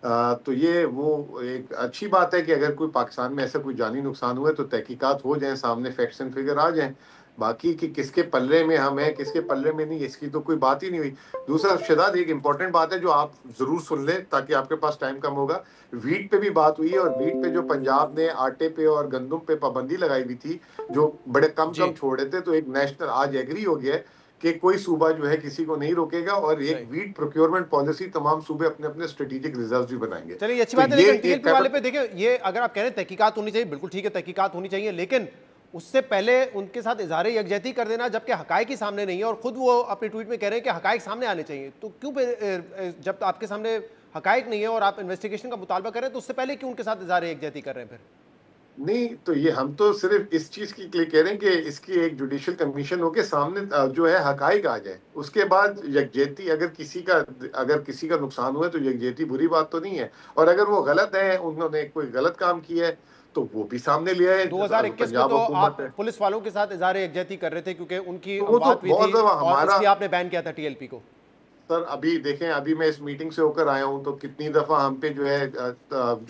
तो ये वो एक अच्छी बात है कि अगर कोई पाकिस्तान में ऐसा कोई जानी नुकसान हुआ है तो तहकीकात हो जाए, सामने फैक्ट्स एंड फिगर आ जाएं। बाकी कि किसके पल्ले में हम हैं किसके पल्ले में नहीं, इसकी तो कोई बात ही नहीं हुई। दूसरा शहजाद, एक इंपॉर्टेंट बात है जो आप जरूर सुन लें ताकि आपके पास टाइम कम होगा। वीट पे भी बात हुई है, और वीट पे जो पंजाब ने आटे पे और गंदम पे पाबंदी लगाई हुई थी, जो बड़े कम जी छोड़ रहे थे, तो एक नेशनल आज एग्री हो गया है कि कोई सूबा जो है किसी को नहीं रोकेगा, और एक सही। वीट प्रोक्योरमेंट पॉलिसी तमाम सूबे अपने अपने स्ट्रेटेजिक रिजर्व भी बनाएंगे। चलिए ये अच्छी तो बात है, ये लेकिन टीएलपी एक वाले पे देखिए, ये अगर आप कह रहे हैं तहकीकात होनी चाहिए, बिल्कुल ठीक है तहकीकात होनी चाहिए, लेकिन उससे पहले उनके साथ इजहार यकजहती कर देना, जबकि हकायक ही सामने नहीं है, और खुद वो अपने ट्वीट में कह रहे हैं कि हकायक सामने आने चाहिए। तो क्यों जब आपके सामने हकायक नहीं है और आप इन्वेस्टिगेशन का मुतालबा कर रहे हैं, तो उससे पहले क्यों उनके साथ इजहार यकजहती कर रहे हैं फिर? नहीं, तो ये हम तो सिर्फ इस चीज के लिए कह रहे हैं कि इसकी एक जुडिशियल कमीशन हो के सामने जो है हकाइक आ जाए, उसके बाद यकजहती, अगर किसी का नुकसान हुआ है तो यकजहती बुरी बात तो नहीं है, और अगर वो गलत है, उन्होंने कोई गलत काम किया है तो वो भी सामने लिया है। 2021 में पंजाब तो हुकूमत आप है, पुलिस वालों के साथ इजहार यकजहती कर रहे थे क्योंकि उनकी तो वो तो बात हुई बहुत थी, दफा और हमारा। इसलिए आपने बैन किया था टीएलपी को। सर अभी देखें, अभी मैं इस मीटिंग से होकर आया हूं, तो कितनी दफा हम पे जो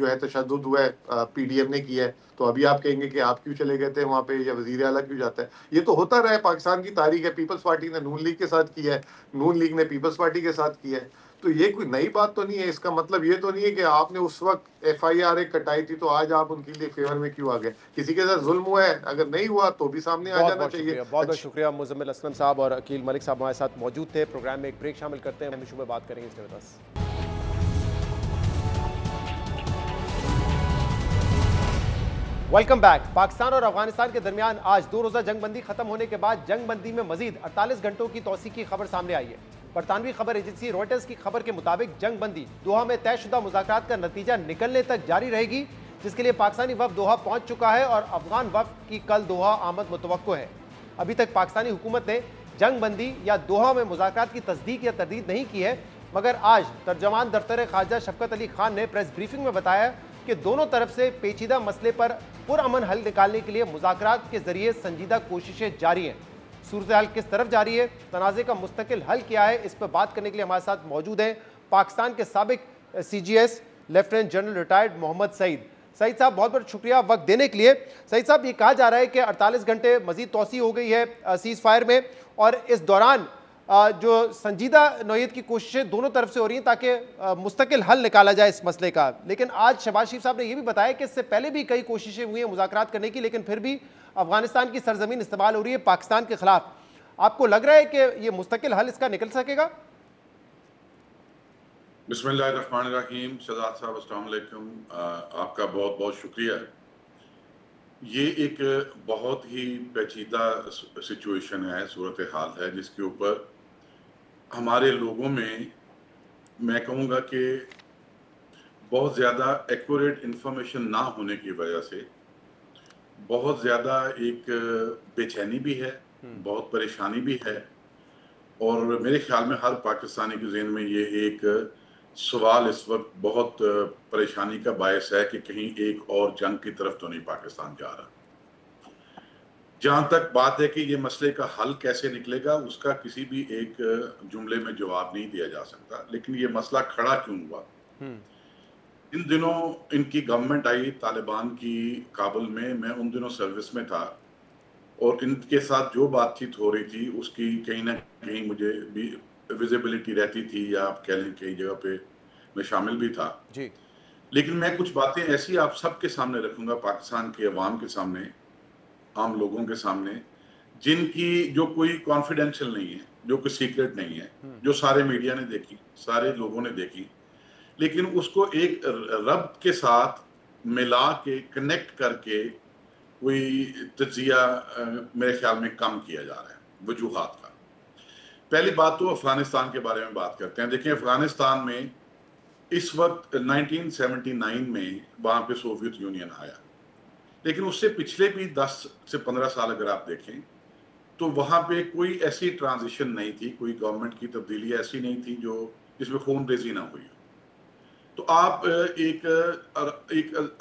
है तशद्दुद हुआ है, पीडीएम ने किया है। तो अभी आप कहेंगे कि आप क्यों चले गए थे वहां पे, या वजीर आला क्यों जाता है? ये तो होता रहा है, पाकिस्तान की तारीख है। पीपल्स पार्टी ने नून लीग के साथ किया है, नून लीग ने पीपल्स पार्टी के साथ किया है। तो ये कोई नई बात तो नहीं है। इसका मतलब ये तो नहीं है कि आपने उस वक्त FIR एक कटाई थी तो आज आप उनके लिए फेवर में क्यों आ गए। किसी के साथ जुल्म हुआ है, अगर नहीं हुआ तो भी सामने आ बहुत जाना बहुत चाहिए। शुक्रिया, बहुत बहुत शुक्रिया। मुजम्मिल असलम साहब और अकील मलिक साहब हमारे साथ मौजूद थे। प्रोग्राम में एक ब्रेक शामिल करते हैं, हम इशू में बात करेंगे इसके बाद। Welcome back. पाकिस्तान और अफगानिस्तान के दरमियान आज 2 रोज़ा जंगबंदी खत्म होने के बाद जंगबंदी में मजीद 48 घंटों की तोसी की खबर सामने आई है। बरतानवी खबर एजेंसी रॉयटर्स की खबर के मुताबिक जंगबंदी दोहा में तयशुदा मुज़ाकरात का नतीजा निकलने तक जारी रहेगी, जिसके लिए पाकिस्तानी वफ़द दोहा पहुंच चुका है और अफगान वफ़द की कल दोहा आमद मुतवक्को है। अभी तक पाकिस्तानी हुकूमत ने जंगबंदी या दोहा में मुज़ाकरात की तस्दीक या तरदीद नहीं की है, मगर आज तर्जमान दफ्तर खारजा शफकत अली खान ने प्रेस ब्रीफिंग में बताया कि दोनों तरफ से पेचीदा मसले पर पुरअमन हल निकालने के लिए मुज़ाकरात के जरिए संजीदा कोशिशें जारी हैं। सूरत हाल किस तरफ जारी है, तनाज़े का मुस्तकिल हल क्या है, इस पर बात करने के लिए हमारे साथ मौजूद हैं पाकिस्तान के साबिक CGS lieutenant general retired Mohammad Saeed. Saeed साहब बहुत बहुत शुक्रिया वक्त देने के लिए। सईद साहब, ये कहा जा रहा है कि 48 घंटे मजीद तोसी हो गई है सीज़ फायर में, और इस दौरान जो संजीदा नौयत की कोशिशें दोनों तरफ से हो रही हैं ताकि मुस्तकिल हल निकाला जाए इस मसले का। लेकिन आज शहबाज शरीफ साहब ने यह भी बताया कि इससे पहले भी कई कोशिशें हुई हैं मुज़ाकरात करने की, लेकिन फिर भी अफगानिस्तान की सरजमीन इस्तेमाल हो रही है पाकिस्तान के खिलाफ। आपको लग रहा है कि ये मुस्तकिल हल इसका निकल सकेगा? बिस्मिल्लाहिर्रहमानिर्रहीम। शहजाद साहब अस्सलाम वालेकुम, आपका बहुत बहुत शुक्रिया। ये एक बहुत ही पेचीदा सिचुएशन है, सूरत हाल है, जिसके ऊपर हमारे लोगों में मैं कहूँगा कि बहुत ज़्यादा एक्यूरेट इंफॉर्मेशन ना होने की वजह से बहुत ज़्यादा एक बेचैनी भी है, बहुत परेशानी भी है, और मेरे ख्याल में हर पाकिस्तानी के ज़हन में ये एक सवाल इस वक्त बहुत परेशानी का बायस है कि कहीं एक और जंग की तरफ तो नहीं पाकिस्तान जा रहा। जहाँ तक बात है कि ये मसले का हल कैसे निकलेगा, उसका किसी भी एक जुमले में जवाब नहीं दिया जा सकता। लेकिन ये मसला खड़ा क्यों हुआ? इन दिनों इनकी गवर्नमेंट आई तालिबान की काबुल में, मैं उन दिनों सर्विस में था, और इनके साथ जो बातचीत हो रही थी उसकी कहीं ना कहीं मुझे भी विजिबिलिटी रहती थी, या आप कह लें कई जगह पे मैं शामिल भी था जी। लेकिन मैं कुछ बातें ऐसी आप सबके सामने रखूंगा, पाकिस्तान के अवाम के सामने, आम लोगों के सामने, जिनकी जो कोई कॉन्फिडेंशियल नहीं है, जो कोई सीक्रेट नहीं है, जो सारे मीडिया ने देखी, सारे लोगों ने देखी, लेकिन उसको एक रब्त के साथ मिला के कनेक्ट करके कोई तजिया मेरे ख्याल में कम किया जा रहा है वजूहात का। पहली बात तो अफगानिस्तान के बारे में बात करते हैं। देखिए, अफगानिस्तान में इस वक्त 1979 में वहाँ पे सोवियत यूनियन आया, लेकिन उससे पिछले भी 10 से 15 साल अगर आप देखें तो वहाँ पे कोई ऐसी ट्रांजिशन नहीं थी, कोई गवर्नमेंट की तब्दीली ऐसी नहीं थी जो जिसमें खून रेजी ना हुई। तो आप एक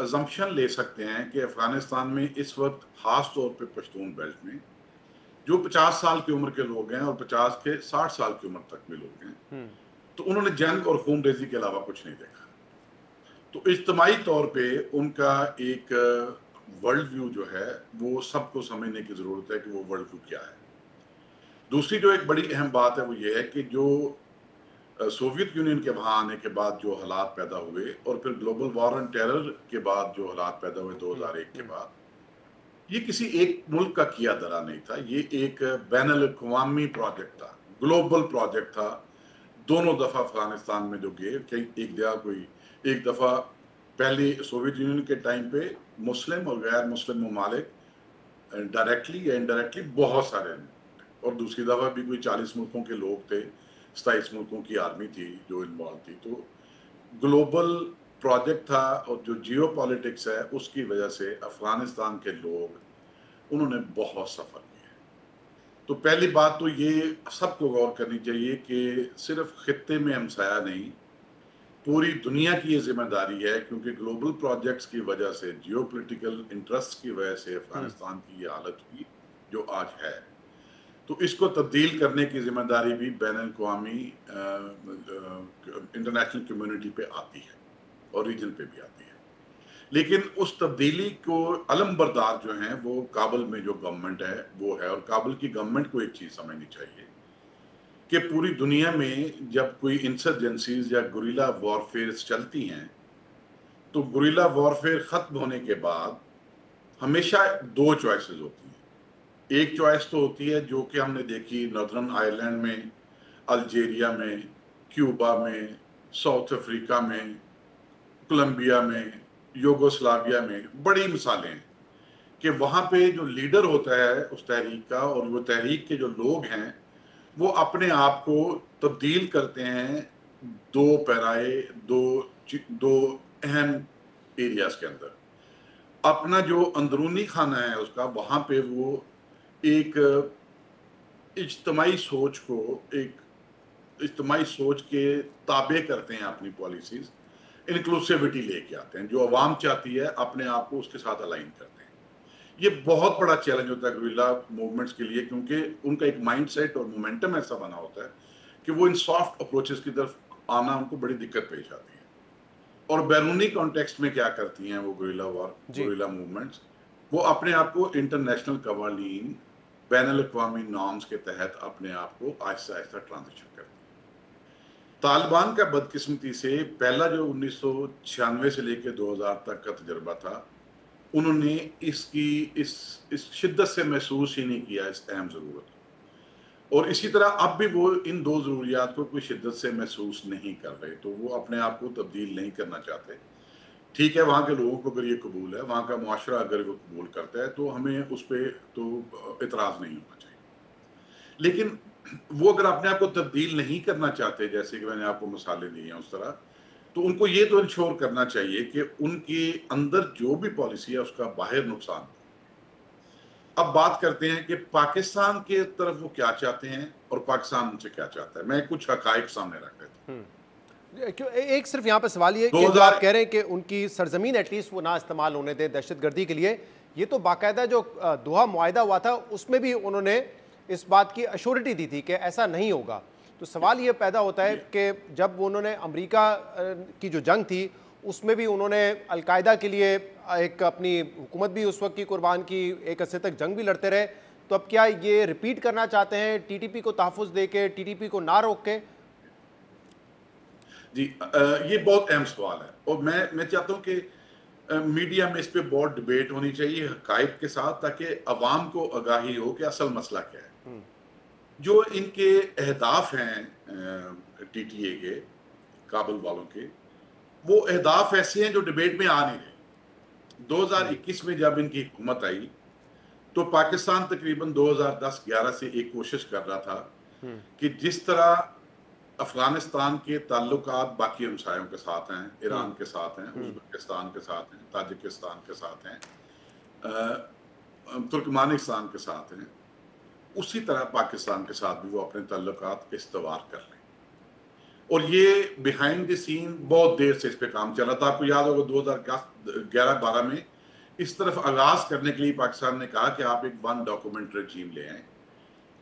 अजम्पशन ले सकते हैं कि अफगानिस्तान में इस वक्त खास तौर पे पश्तून बेल्ट में जो 50 साल की उम्र के लोग हैं और 50 के 60 साल की उम्र तक में लोग हैं, तो उन्होंने जंग और खून रेजी के अलावा कुछ नहीं देखा। तो इज्तिमाई तौर पे उनका एक वर्ल्ड व्यू जो है वो सबको समझने की जरूरत है कि वो वर्ल्ड व्यू क्या है। दूसरी जो एक बड़ी अहम बात है वो ये है कि जो सोवियत यूनियन के वहां आने के बाद जो हालात पैदा हुए और फिर ग्लोबल वॉर ऑन टेरर के बाद जो हालात पैदा हुए 2001 के बाद, ये किसी एक मुल्क का किया धरा नहीं था, ये एक बैनुल-अक़वामी प्रोजेक्ट था, ग्लोबल प्रोजेक्ट था। दोनों दफा अफगानिस्तान में जो गए, एक दफा पहले सोवियत यूनियन के टाइम पे मुस्लिम और गैर मुस्लिम ममालिक डायरेक्टली या इनडायरेक्टली बहुत सारे, और दूसरी दफा भी कोई 40 मुल्कों के लोग थे, 27 मुल्कों की आर्मी थी जो इन्वॉल्व थी। तो ग्लोबल प्रोजेक्ट था और जो जियो पॉलिटिक्स है उसकी वजह से अफगानिस्तान के लोग उन्होंने बहुत सफ़र किया। तो पहली बात तो ये सबको गौर करनी चाहिए कि सिर्फ खित्ते में हमसाया नहीं, पूरी दुनिया की ये जिम्मेदारी है, क्योंकि ग्लोबल प्रोजेक्ट्स की वजह से, जियो पोलिटिकल इंटरेस्ट की वजह से अफगानिस्तान की ये हालत हुई जो आज है। तो इसको तब्दील करने की जिम्मेदारी भी बैनुल-अक़वामी इंटरनेशनल कम्युनिटी पे आती है और रीजन पे भी आती है। लेकिन उस तब्दीली को अलमबरदार जो हैं वो काबुल में जो गवर्नमेंट है वो है, और काबुल की गवर्नमेंट को एक चीज़ समझनी चाहिए कि पूरी दुनिया में जब कोई इंसर्जेंसीज या गुरिल्ला वॉरफेयर चलती हैं तो गुरिल्ला वॉरफेयर ख़त्म होने के बाद हमेशा दो चॉइसेस होती हैं। एक चॉइस तो होती है जो कि हमने देखी नॉर्दर्न आयरलैंड में, अल्जीरिया में, क्यूबा में, साउथ अफ्रीका में, कोलंबिया में, यूगोस्लाविया में, बड़ी मिसालें हैं कि वहाँ पे जो लीडर होता है उस तहरीक का और वो तहरीक के जो लोग हैं वो अपने आप को तब्दील करते हैं दो अहम एरियाज के अंदर। अपना जो अंदरूनी खाना है उसका, वहाँ पे वो एक इज्तिमाई सोच के ताबे करते हैं अपनी पॉलिसीज, इंक्लूसिविटी लेके आते हैं, जो अवाम चाहती है अपने आप को उसके साथ अलाइन करते हैं। ये बहुत बड़ा चैलेंज होता है गुरिल्ला मूवमेंट्स के लिए, क्योंकि उनका एक माइंडसेट और मोमेंटम ऐसा बना होता है कि वो इन सॉफ्ट अप्रोचेस की तरफ आना उनको बड़ी दिक्कत पेश आती है। और बैरूनी कॉन्टेक्स्ट में क्या करती हैं वो गुरिल्ला मूवमेंट्स, वो अपने आप को इंटरनेशनल कवानीन, बैनुल-अक़वामी नॉर्म्स के तहत अपने आप को आहिस्ता आहिस्ता ट्रांजिशन करती है। तालिबान का बदकिस्मती से पहला जो 1996 से लेकर 2000 तक का तजर्बा था, उन्होंने इस शिद्दत से महसूस ही नहीं किया इस अहम ज़रूरत, और इसी तरह अब भी वो इन दो ज़रूरियात को कोई शिद्दत से महसूस नहीं कर रहे। तो वो अपने आप को तब्दील नहीं करना चाहते। ठीक है, वहाँ के लोगों को अगर ये कबूल है, वहाँ का मुआशरा अगर वो कबूल करता है तो हमें उस पर तो इतराज़ नहीं होना चाहिए। लेकिन वो अगर अपने आप को तब्दील नहीं करना चाहते, जैसे कि मैंने आपको मिसालें दी हैं उस तरह, तो उनको ये तो इंश्योर करना चाहिए कि उनके अंदर जो भी पॉलिसी है उसका बाहर नुकसान हो। अब बात करते हैं कि पाकिस्तान के तरफ वो क्या चाहते हैं और पाकिस्तान उनसे क्या चाहता है। मैं कुछ हकाइक सामने रख देता हूँ। क्यों एक सिर्फ यहाँ पे सवाल ये कि जो आप कह रहे हैं कि उनकी सरजमीन एटलीस्ट वो ना इस्तेमाल होने दे दहशतगर्दी के लिए, ये तो बाकायदा जो दोहा मुआहिदा हुआ था उसमें भी उन्होंने इस बात की अश्योरिटी दी थी कि ऐसा नहीं होगा। तो सवाल ये पैदा होता है कि जब उन्होंने अमेरिका की जो जंग थी उसमें भी उन्होंने अलकायदा के लिए एक अपनी हुकूमत भी उस वक्त की कुर्बान की, एक अरसे तक जंग भी लड़ते रहे, तो अब क्या ये रिपीट करना चाहते हैं टीटीपी को तहफ़्फ़ुज़ दे के, टीटीपी को ना रोक के? जी, ये बहुत अहम सवाल है और मैं चाहता हूँ कि मीडिया में इस पे बहुत डिबेट होनी चाहिए हकायक के साथ, ताकि अवाम को आगाही हो कि असल मसला क्या है। जो इनके अहदाफ हैं टीटीए के, काबुल वालों के, वो अहदाफ ऐसे हैं जो डिबेट में आ नहीं रहे। 2021 में जब इनकी हुकूमत आई तो पाकिस्तान तकरीबन 2010-11 से एक कोशिश कर रहा था कि जिस तरह अफगानिस्तान के ताल्लुकात बाकी हमसायों के साथ हैं, ईरान के साथ हैं, उज़्बेकिस्तान के साथ हैं, ताजिकिस्तान के साथ हैं, तुर्कमानिस्तान के साथ हैं, उसी तरह पाकिस्तान के साथ भी वो अपने ताल्लुकात इस्तवार कर लें। और ये बिहाइंड द सीन बहुत देर से इस पे काम चल रहा था। आपको याद होगा 2011-12 में इस तरफ आगाज करने के लिए पाकिस्तान ने कहा कि आप एक वन डॉक्यूमेंट रजीम ले आए।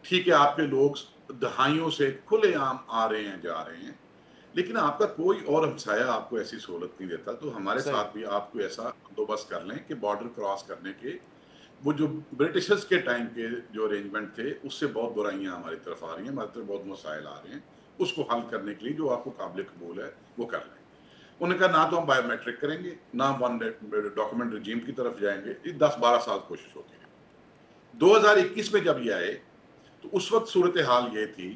ठीक है, आपके लोग दहाइयों से खुलेआम आ रहे हैं, जा रहे हैं, लेकिन आपका कोई और हमसाया आपको ऐसी सहूलत नहीं देता। तो हमारे साथ भी आपको ऐसा बंदोबस्त कर लें कि बॉर्डर क्रॉस करने के वो जो ब्रिटिशर्स के टाइम के जो अरेंजमेंट थे उससे बहुत बुराइयां हमारी तरफ आ रही हैं, हमारी तरफ बहुत मसाइल आ रहे हैं, उसको हल करने के लिए जो आपको काबिल कबूल है वो कर लें। उन्होंने कहा ना तो हम बायोमेट्रिक करेंगे, ना वन डॉक्यूमेंट रजीम की तरफ जाएंगे। 10-12 साल कोशिश होती है। 2021 में जब ये आए तो उस वक्त सूरत हाल ये थी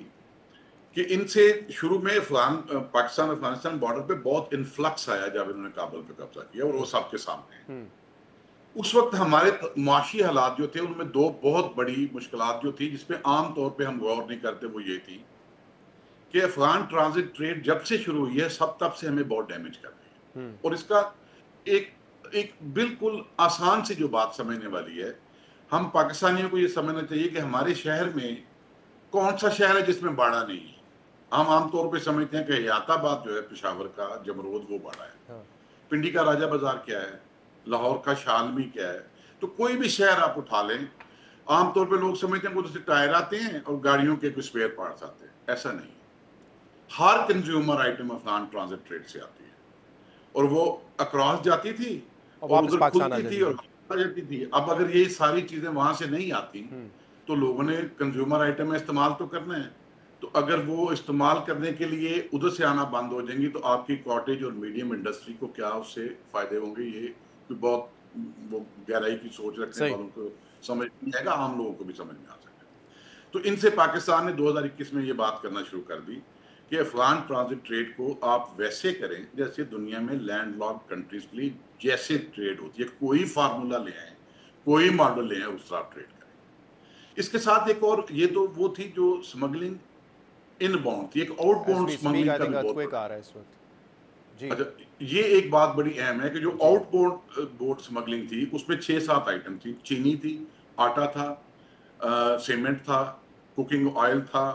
कि इनसे शुरू में पाकिस्तान अफगानिस्तान बॉर्डर पे बहुत इन्फ्लक्स आया जब इन्होंने काबुल पे कब्जा किया, और वो सबके सामने है। उस वक्त हमारे मुआशी हालात जो थे उनमें दो बहुत बड़ी मुश्किलात जो थी जिसपे आम तौर पे हम गौर नहीं करते, वो ये थी कि अफगान ट्रांजिट ट्रेड जब से शुरू हुई है सब तब से हमें बहुत डैमेज कर रही है। और इसका एक बिल्कुल आसान सी जो बात समझने वाली है, हम पाकिस्तानियों को ये समझना चाहिए कि हमारे शहर में कौन सा शहर है जिसमें बाड़ा नहीं है। हम आमतौर पे समझते हैं कि हयाताबाद जो है पेशावर का जमरोद वो बाड़ा है, पिंडी का राजा बाजार क्या है, लाहौर का शालमी क्या है। तो कोई भी शहर आप उठा लें, आमतौर पे लोग समझते हैं उधर से टायर आते हैं और गाड़ियों के कुछ स्पेयर पार्ट्स आते हैं। ऐसा नहीं है। हर consumer item Afghan transit trade से आती है और वो अक्रॉस जाती थी और उधर खुलती थी और जाती थी। अब अगर ये सारी चीजें वहां से नहीं आती तो लोगों ने कंज्यूमर आइटम इस्तेमाल तो करना है। तो अगर वो इस्तेमाल करने के लिए उधर से आना बंद हो जाएंगी तो आपकी कॉटेज और मीडियम इंडस्ट्री को क्या उससे फायदे होंगे, ये कोई बहुत वो गहराई की सोच रखने वालों को समझ नहीं आएगा, आम लोगों को भी समझ में आ सके। तो इनसे पाकिस्तान ने 2021 में ये बात करना शुरू कर दी कि अफगान ट्रांजिट ट्रेड को आप वैसे करें जैसे दुनिया में लैंडलॉक्ड कंट्रीज के लिए जैसे ट्रेड होती है। कोई फार्मूला ले आए, कोई मॉडल ले आए, उस तरह ट्रेड करें। इसके साथ एक और, ये तो वो थी जो स्मगलिंग इनबाउंड थी, एक आउटबाउंड स्मगलिंग का भी बहुत आ रहा है इस वक्त जी। अच्छा, ये एक बात बड़ी अहम है कि जो आउटबाउंड स्मगलिंग थी उसमें 6-7 आइटम थी। चीनी थी, आटा था, सीमेंट था, कुकिंग ऑयल था,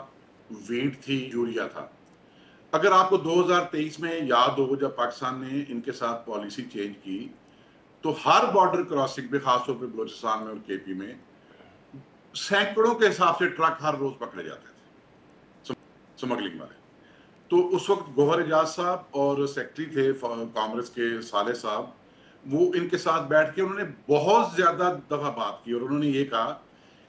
वीट थी, यूरिया था। अगर आपको 2023 में याद हो जब पाकिस्तान ने इनके साथ पॉलिसी चेंज की तो हर बॉर्डर क्रॉसिंग पे, खासतौर पे बलूचिस्तान में और केपी में सैकड़ों के हिसाब से ट्रक हर रोज पकड़े जाते थे स्मगलिंग वाले। तो उस वक्त गौहर एजाज साहब और सेक्रेटरी थे कांग्रेस के साले साहब, वो इनके साथ बैठ के उन्होंने बहुत ज्यादा दफा बात की और उन्होंने ये कहा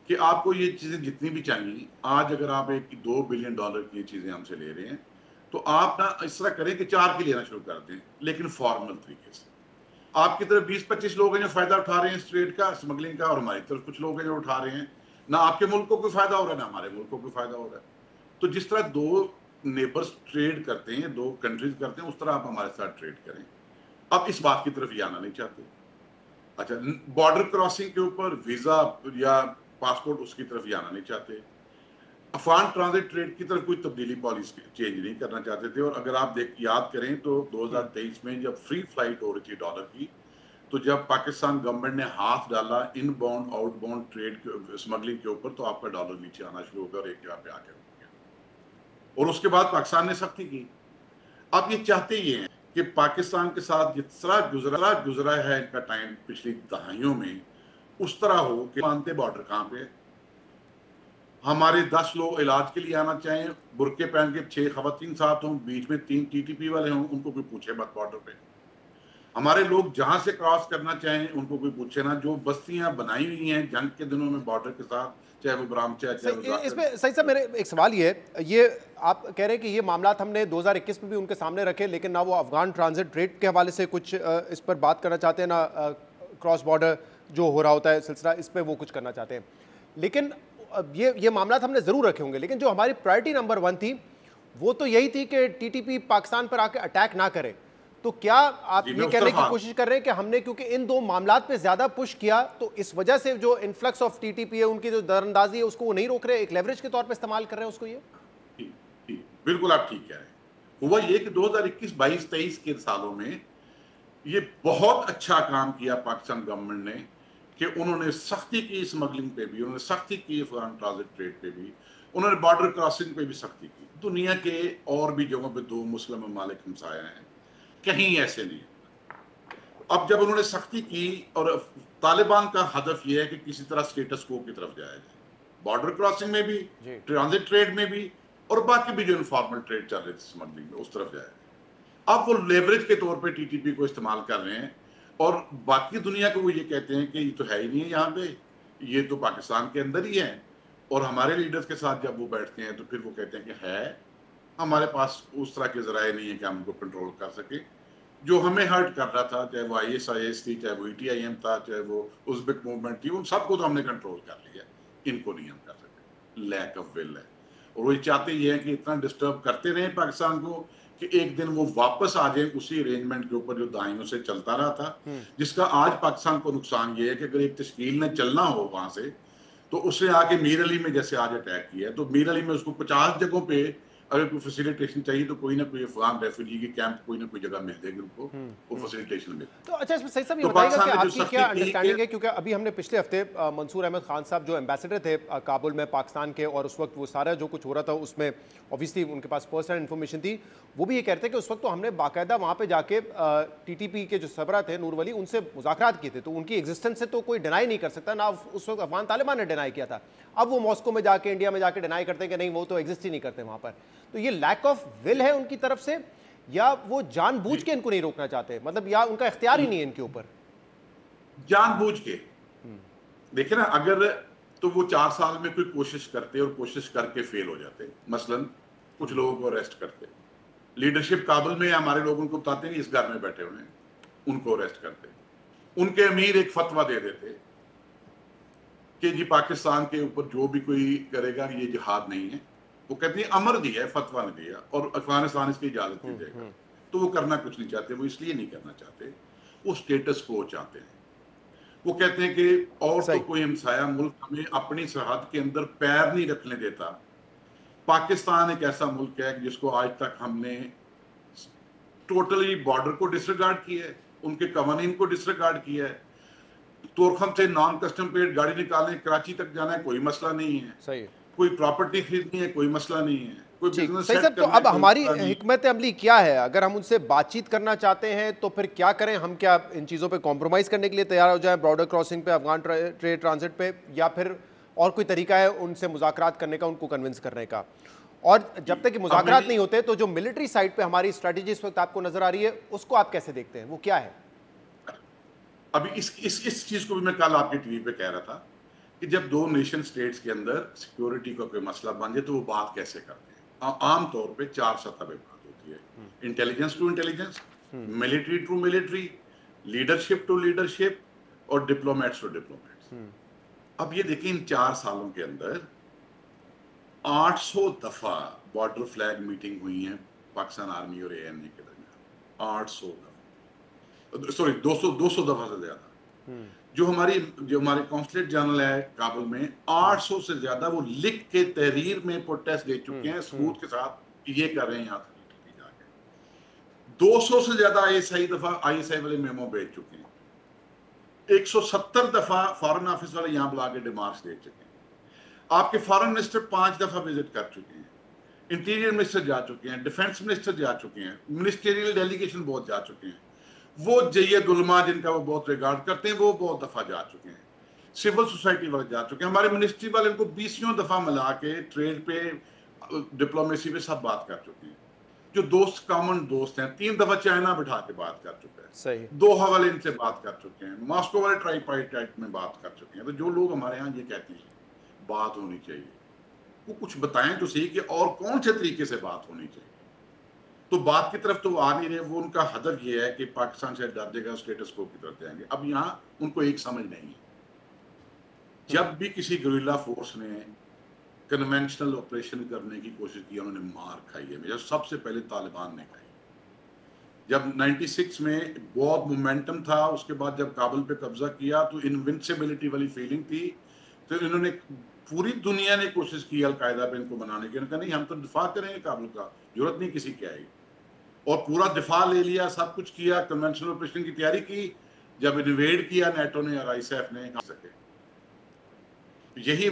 कि आपको ये चीजें जितनी भी चाहिए, आज अगर आप एक $2 बिलियन की चीजें हमसे ले रहे हैं तो आप ना इस तरह करें कि 4 की लेना शुरू कर दें, लेकिन फॉर्मल तरीके से। आपकी तरफ 20-25 लोग हैं जो फायदा उठा रहे हैं इस ट्रेड का, स्मगलिंग का, और हमारी तरफ कुछ लोग हैं जो उठा रहे हैं। ना आपके मुल्क को कोई फायदा हो रहा है, ना हमारे मुल्क को कोई फायदा हो रहा है। तो जिस तरह दो नेबर्स ट्रेड करते हैं, दो कंट्रीज करते हैं, उस तरह आप हमारे साथ ट्रेड करें। अब इस बात की तरफ ये आना नहीं चाहते। अच्छा, बॉर्डर क्रॉसिंग के ऊपर वीजा या पासपोर्ट उसकी तरफ ये आना नहीं चाहते। अफगान ट्रांजिट ट्रेड की तरफ कोई तब्दीली पॉलिसी चेंज नहीं करना चाहते थे। और अगर आप याद करें तो 2023 में जब फ्री फ्लाइट हो रही थी डॉलर की, तो जब पाकिस्तान गवर्नमेंट ने हाथ डाला इनबाउंड आउटबाउंड ट्रेड स्मगलिंग के ऊपर, तो आपका डॉलर नीचे आना शुरू हो गया और एक जगह पे आकर रुक गया। और उसके बाद पाकिस्तान ने सख्ती की। अब ये चाहते ही हैं कि पाकिस्तान के साथ जिस तरह गुजरा है इनका टाइम पिछली दहाइयों में, उस तरह हो कि मानते बॉर्डर कहाँ पे, हमारे 10 लोग इलाज के लिए आना चाहें, बुरके पहन के 6 खवातीन साथ हों, बीच में 3 टीटीपी वाले हों, उनको कोई पूछे मत बॉर्डर पे। हमारे लोग जहां से क्रॉस करना चाहें उनको कोई पूछे ना। जो बस्तियां बनाई हुई हैं जंग के दिनों में बॉर्डर के साथ, चाहे वो ब्राह्म चाहे इसमें सही साहब, मेरे एक सवाल ये आप कह रहे हैं कि ये मामला हमने 2021 में भी उनके सामने रखे, लेकिन ना वो अफगान ट्रांजिट ट्रेड के हवाले से कुछ इस पर बात करना चाहते हैं, ना क्रॉस बॉर्डर जो हो रहा होता है सिलसिला, इस पर वो कुछ करना चाहते हैं। लेकिन ये मामला हमने जरूर रखे होंगे, लेकिन जो हमारी प्रायोरिटी नंबर 1 थी वो तो यही थी कि टीटीपी पाकिस्तान पर आके अटैक ना करे। तो क्या आप ये कहने की कोशिश कर रहे हैं कि हमने क्योंकि इन 2 मामलात पे ज्यादा पुश किया तो इस वजह से जो इन्फ्लक्स ऑफ टीटीपी है, उनकी जो दरअंदाजी है, उसको वो नहीं रोक रहे, एक लेवरेज के तौर पे इस्तेमाल कर रहे हैं उसको? ये बिल्कुल आप ठीक कह रहे हैं। हुआ ये कि 2021, 22, 23 के सालों में ये बहुत अच्छा काम किया पाकिस्तान गवर्नमेंट ने कि उन्होंने सख्ती की स्मगलिंग पे भी, उन्होंने सख्ती की अफगान ट्रांजिट ट्रेड पे भी, उन्होंने बॉर्डर क्रॉसिंग पे भी सख्ती की। दुनिया के और भी जगहों पे 2 मुस्लिम ममालिक हमसाया हैं, कहीं ऐसे नहीं। अब जब उन्होंने सख्ती की, और तालिबान का हदफ यह है कि किसी तरह स्टेटस को की तरफ जाया जाए, बॉर्डर क्रॉसिंग में भी, ट्रांजिट ट्रेड में भी, और बाकी भी जो इनफॉर्मल ट्रेड चल रही थी स्मगलिंग में, उस तरफ जाए। अब वो लेवरेज के तौर पे टीटीपी को इस्तेमाल कर रहे हैं, और बाकी दुनिया को वो ये कहते हैं कि ये तो है ही नहीं है यहाँ पे, ये तो पाकिस्तान के अंदर ही है। और हमारे लीडर्स के साथ जब वो बैठते हैं तो फिर वो कहते हैं कि है, हमारे पास उस तरह के जराए नहीं है कि हम उनको कंट्रोल कर सके। जो हमें हर्ट कर रहा था, चाहे वो ISIS थी, चाहे वो ETIM था, चाहे वो उज़्बेक मूवमेंट थी, उन सबको तो हमने कंट्रोल कर लिया, इनको नहीं हम कर सके। लैक ऑफ विल है। और वो चाहते ये हैं कि इतना डिस्टर्ब करते रहे पाकिस्तान को कि एक दिन वो वापस आ जाए उसी अरेंजमेंट के ऊपर जो दाइयों से चलता रहा था, जिसका आज पाकिस्तान को नुकसान ये है कि अगर एक तश्कील ने चलना हो वहां से, तो उसने आके मीर अली में जैसे आज अटैक किया, तो मीर अली में उसको 50 जगहों पे अगर कोई फैसिलिटेशन चाहिए तो कोई ना कोई अफगान रेफ्यूजी की कैंप कोई ना कोई जगह मिल जाएगी उनको, वो फैसिलिटेशन मिल। तो अच्छा, इसमें सही साहब ये बताइएगा कि आपकी क्या अंडरस्टैंडिंग है, क्योंकि अभी हमने पिछले हफ्ते मंसूर अहमद खान साहब जो एम्बेसडर थे काबुल में पाकिस्तान के, और उस वक्त वो सारा जो कुछ हो रहा था उसमें ऑब्वियसली उनके पास पर्सनल इन्फॉर्मेशन थी, वो भी ये कहते हैं कि उस वक्त तो हमने बाकायदा वहाँ पे जाके TTP के जो सरबराह थे नूर वली, उनसे मुज़ाकरात किए थे, तो उनकी एग्जिस्टेंस से तो कोई डिनाई नहीं कर सकता ना। उस वक्त अफगान तालिबान ने डिनाई किया था, अब वो मॉस्को में जाके, इंडिया में जाके डिनाई करते हैं कि नहीं वो तो एग्जिस्ट ही नहीं करते वहाँ पर। तो ये लैक ऑफ विल है उनकी तरफ से, या वो जानबूझ के इनको नहीं रोकना चाहते, मतलब या उनका इख्तियार ही नहीं है इनके ऊपर? जानबूझ के देखिए ना, अगर तो वो 4 साल में कोई कोशिश करते और कोशिश करके फेल हो जाते, मसलन कुछ लोगों को अरेस्ट करते, लीडरशिप काबुल में हमारे लोग उनको बताते हैं कि इस घर में बैठे हुए हैं, उनको अरेस्ट करते, उनके अमीर एक फतवा दे देते कि जी पाकिस्तान के ऊपर जो भी कोई करेगा ये जिहाद नहीं है, वो कहते हैं अमर दिया है, फतवा ने दिया और अफगानिस्तान इसकी इजाजत नहीं देगा, तो वो करना कुछ नहीं चाहते। वो इसलिए नहीं करना चाहते, वो स्टेटस को चाहते हैं। वो कहते हैं कि और तो कोई हमसाया मुल्क हमें अपनी सरहद के अंदर पैर नहीं रखने देता। पाकिस्तान एक ऐसा मुल्क है जिसको आज तक हमने टोटली बॉर्डर को डिसरिगार्ड किया है, उनके कवानीन को डिसरिगार्ड किया है। तोरखम से नॉन कस्टम पेड गाड़ी निकालने कराची तक जाना है, कोई मसला नहीं है। सही। कोई प्रॉपर्टी खरीदनी है, कोई मसला नहीं है। कोई बिजनेस सही साहब, तो अब हमारी हिकमत अमली क्या है? अगर हम उनसे बातचीत करना चाहते हैं तो फिर क्या करें? हम क्या इन चीज़ों पे कॉम्प्रोमाइज़ करने के लिए तैयार हो जाएं, बॉर्डर क्रॉसिंग पे, अफगान ट्रेड ट्रांजिट पे, या फिर और कोई तरीका है उनसे मुज़ाकरात करने का, उनको कन्विंस करने का? और जब तक कि मुज़ाकरात नहीं होते तो जो मिलिट्री साइड पे हमारी स्ट्रैटेजी इस वक्त आपको नजर आ रही है, उसको आप कैसे देखते हैं, वो क्या है? अभी इस चीज को भी मैं कल आपके टीवी पे कह रहा था कि जब 2 नेशन स्टेट्स के अंदर सिक्योरिटी का कोई मसला बन जाए तो वो बात कैसे करते हैं। आम तौर पे 4 सतह पे बात होती है, intelligence to intelligence, military to military, leadership to leadership, और डिप्लोमेट्स टू डिप्लोमेट्स। अब ये देखिए, इन 4 सालों के अंदर 800 दफा बॉर्डर फ्लैग मीटिंग हुई है पाकिस्तान आर्मी और ANA के दरमियान। 800 दफा, सॉरी 200 दफा से ज्यादा। जो हमारे कॉन्सुलेट जनरल है काबुल में, 800 से ज्यादा वो लिख के तहरीर में प्रोटेस्ट दे चुके हैं सबूत के साथ, ये कर रहे हैं यहाँ से जाके। 200 से ज्यादा ISI वाले मेमो भेज चुके हैं। 170 दफा फॉरेन ऑफिस वाले यहाँ बुला के डिमार्क्स दे चुके हैं। आपके फॉरेन मिनिस्टर 5 दफा विजिट कर चुके हैं, इंटीरियर मिनिस्टर जा चुके हैं, डिफेंस मिनिस्टर जा चुके हैं, मिनिस्टेरियल डेलीगेशन बहुत जा चुके हैं, वो जय्यद उलमा जिनका वो बहुत रिगार्ड करते हैं वो बहुत दफा जा चुके हैं, सिविल सोसाइटी वाले जा चुके हैं, हमारे मिनिस्ट्री वाले इनको 20 दफा मिला के ट्रेड पे, डिप्लोमेसी पे सब बात कर चुके हैं। जो दोस्त कॉमन दोस्त हैं, 3 दफा चाइना बिठा के बात कर चुके हैं, सही। दोहा वाले इनसे बात कर चुके हैं, मॉस्को वाले ट्राइपाइटाइट में बात कर चुके हैं। तो जो लोग हमारे यहाँ ये कहते हैं बात होनी चाहिए, वो कुछ बताएं तो सही कि और कौन से तरीके से बात होनी चाहिए। तो बात की तरफ तो वो आ नहीं रहे। वो उनका हदफ ये है कि पाकिस्तान से डर देगा, स्टेटस को की तरफ जाएंगे। अब यहाँ उनको एक समझ नहीं है, जब भी किसी गुरिल्ला फोर्स ने कन्वेंशनल ऑपरेशन करने की कोशिश की, उन्होंने मार खाई है। जब सबसे पहले तालिबान ने खाई, जब 96 में बहुत मोमेंटम था, उसके बाद जब काबुल पे कब्जा किया तो इनविंसिबिलिटी वाली फीलिंग थी, तो इन्होंने, पूरी दुनिया ने कोशिश की अलकायदा पे इनको बनाने की। उन्होंने कहा नहीं, हम तो दिफा करेंगे काबुल का, जरूरत नहीं किसी की आएगी। और पूरा दिफा ले लिया, सब कुछ किया, कन्वेंशनल ऑपरेशन की तैयारी की। जब इन्वेड किया नेटो ने और ISAF ने, सके यही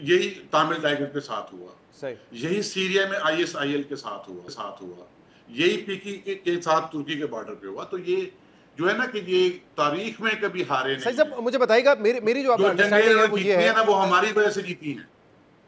यही तामिल टाइगर के साथ हुआ, सही, यही सीरिया में ISIL के साथ हुआ, यही पीकी के साथ तुर्की के बॉर्डर पे हुआ। तो ये जो है ना कि ये तारीख में कभी हारे नहीं। सही साहब, मुझे बताइएगा, मेरी जो अंडरस्टैंडिंग है वो ये है ना, वो हमारी वजह से जीती हैं।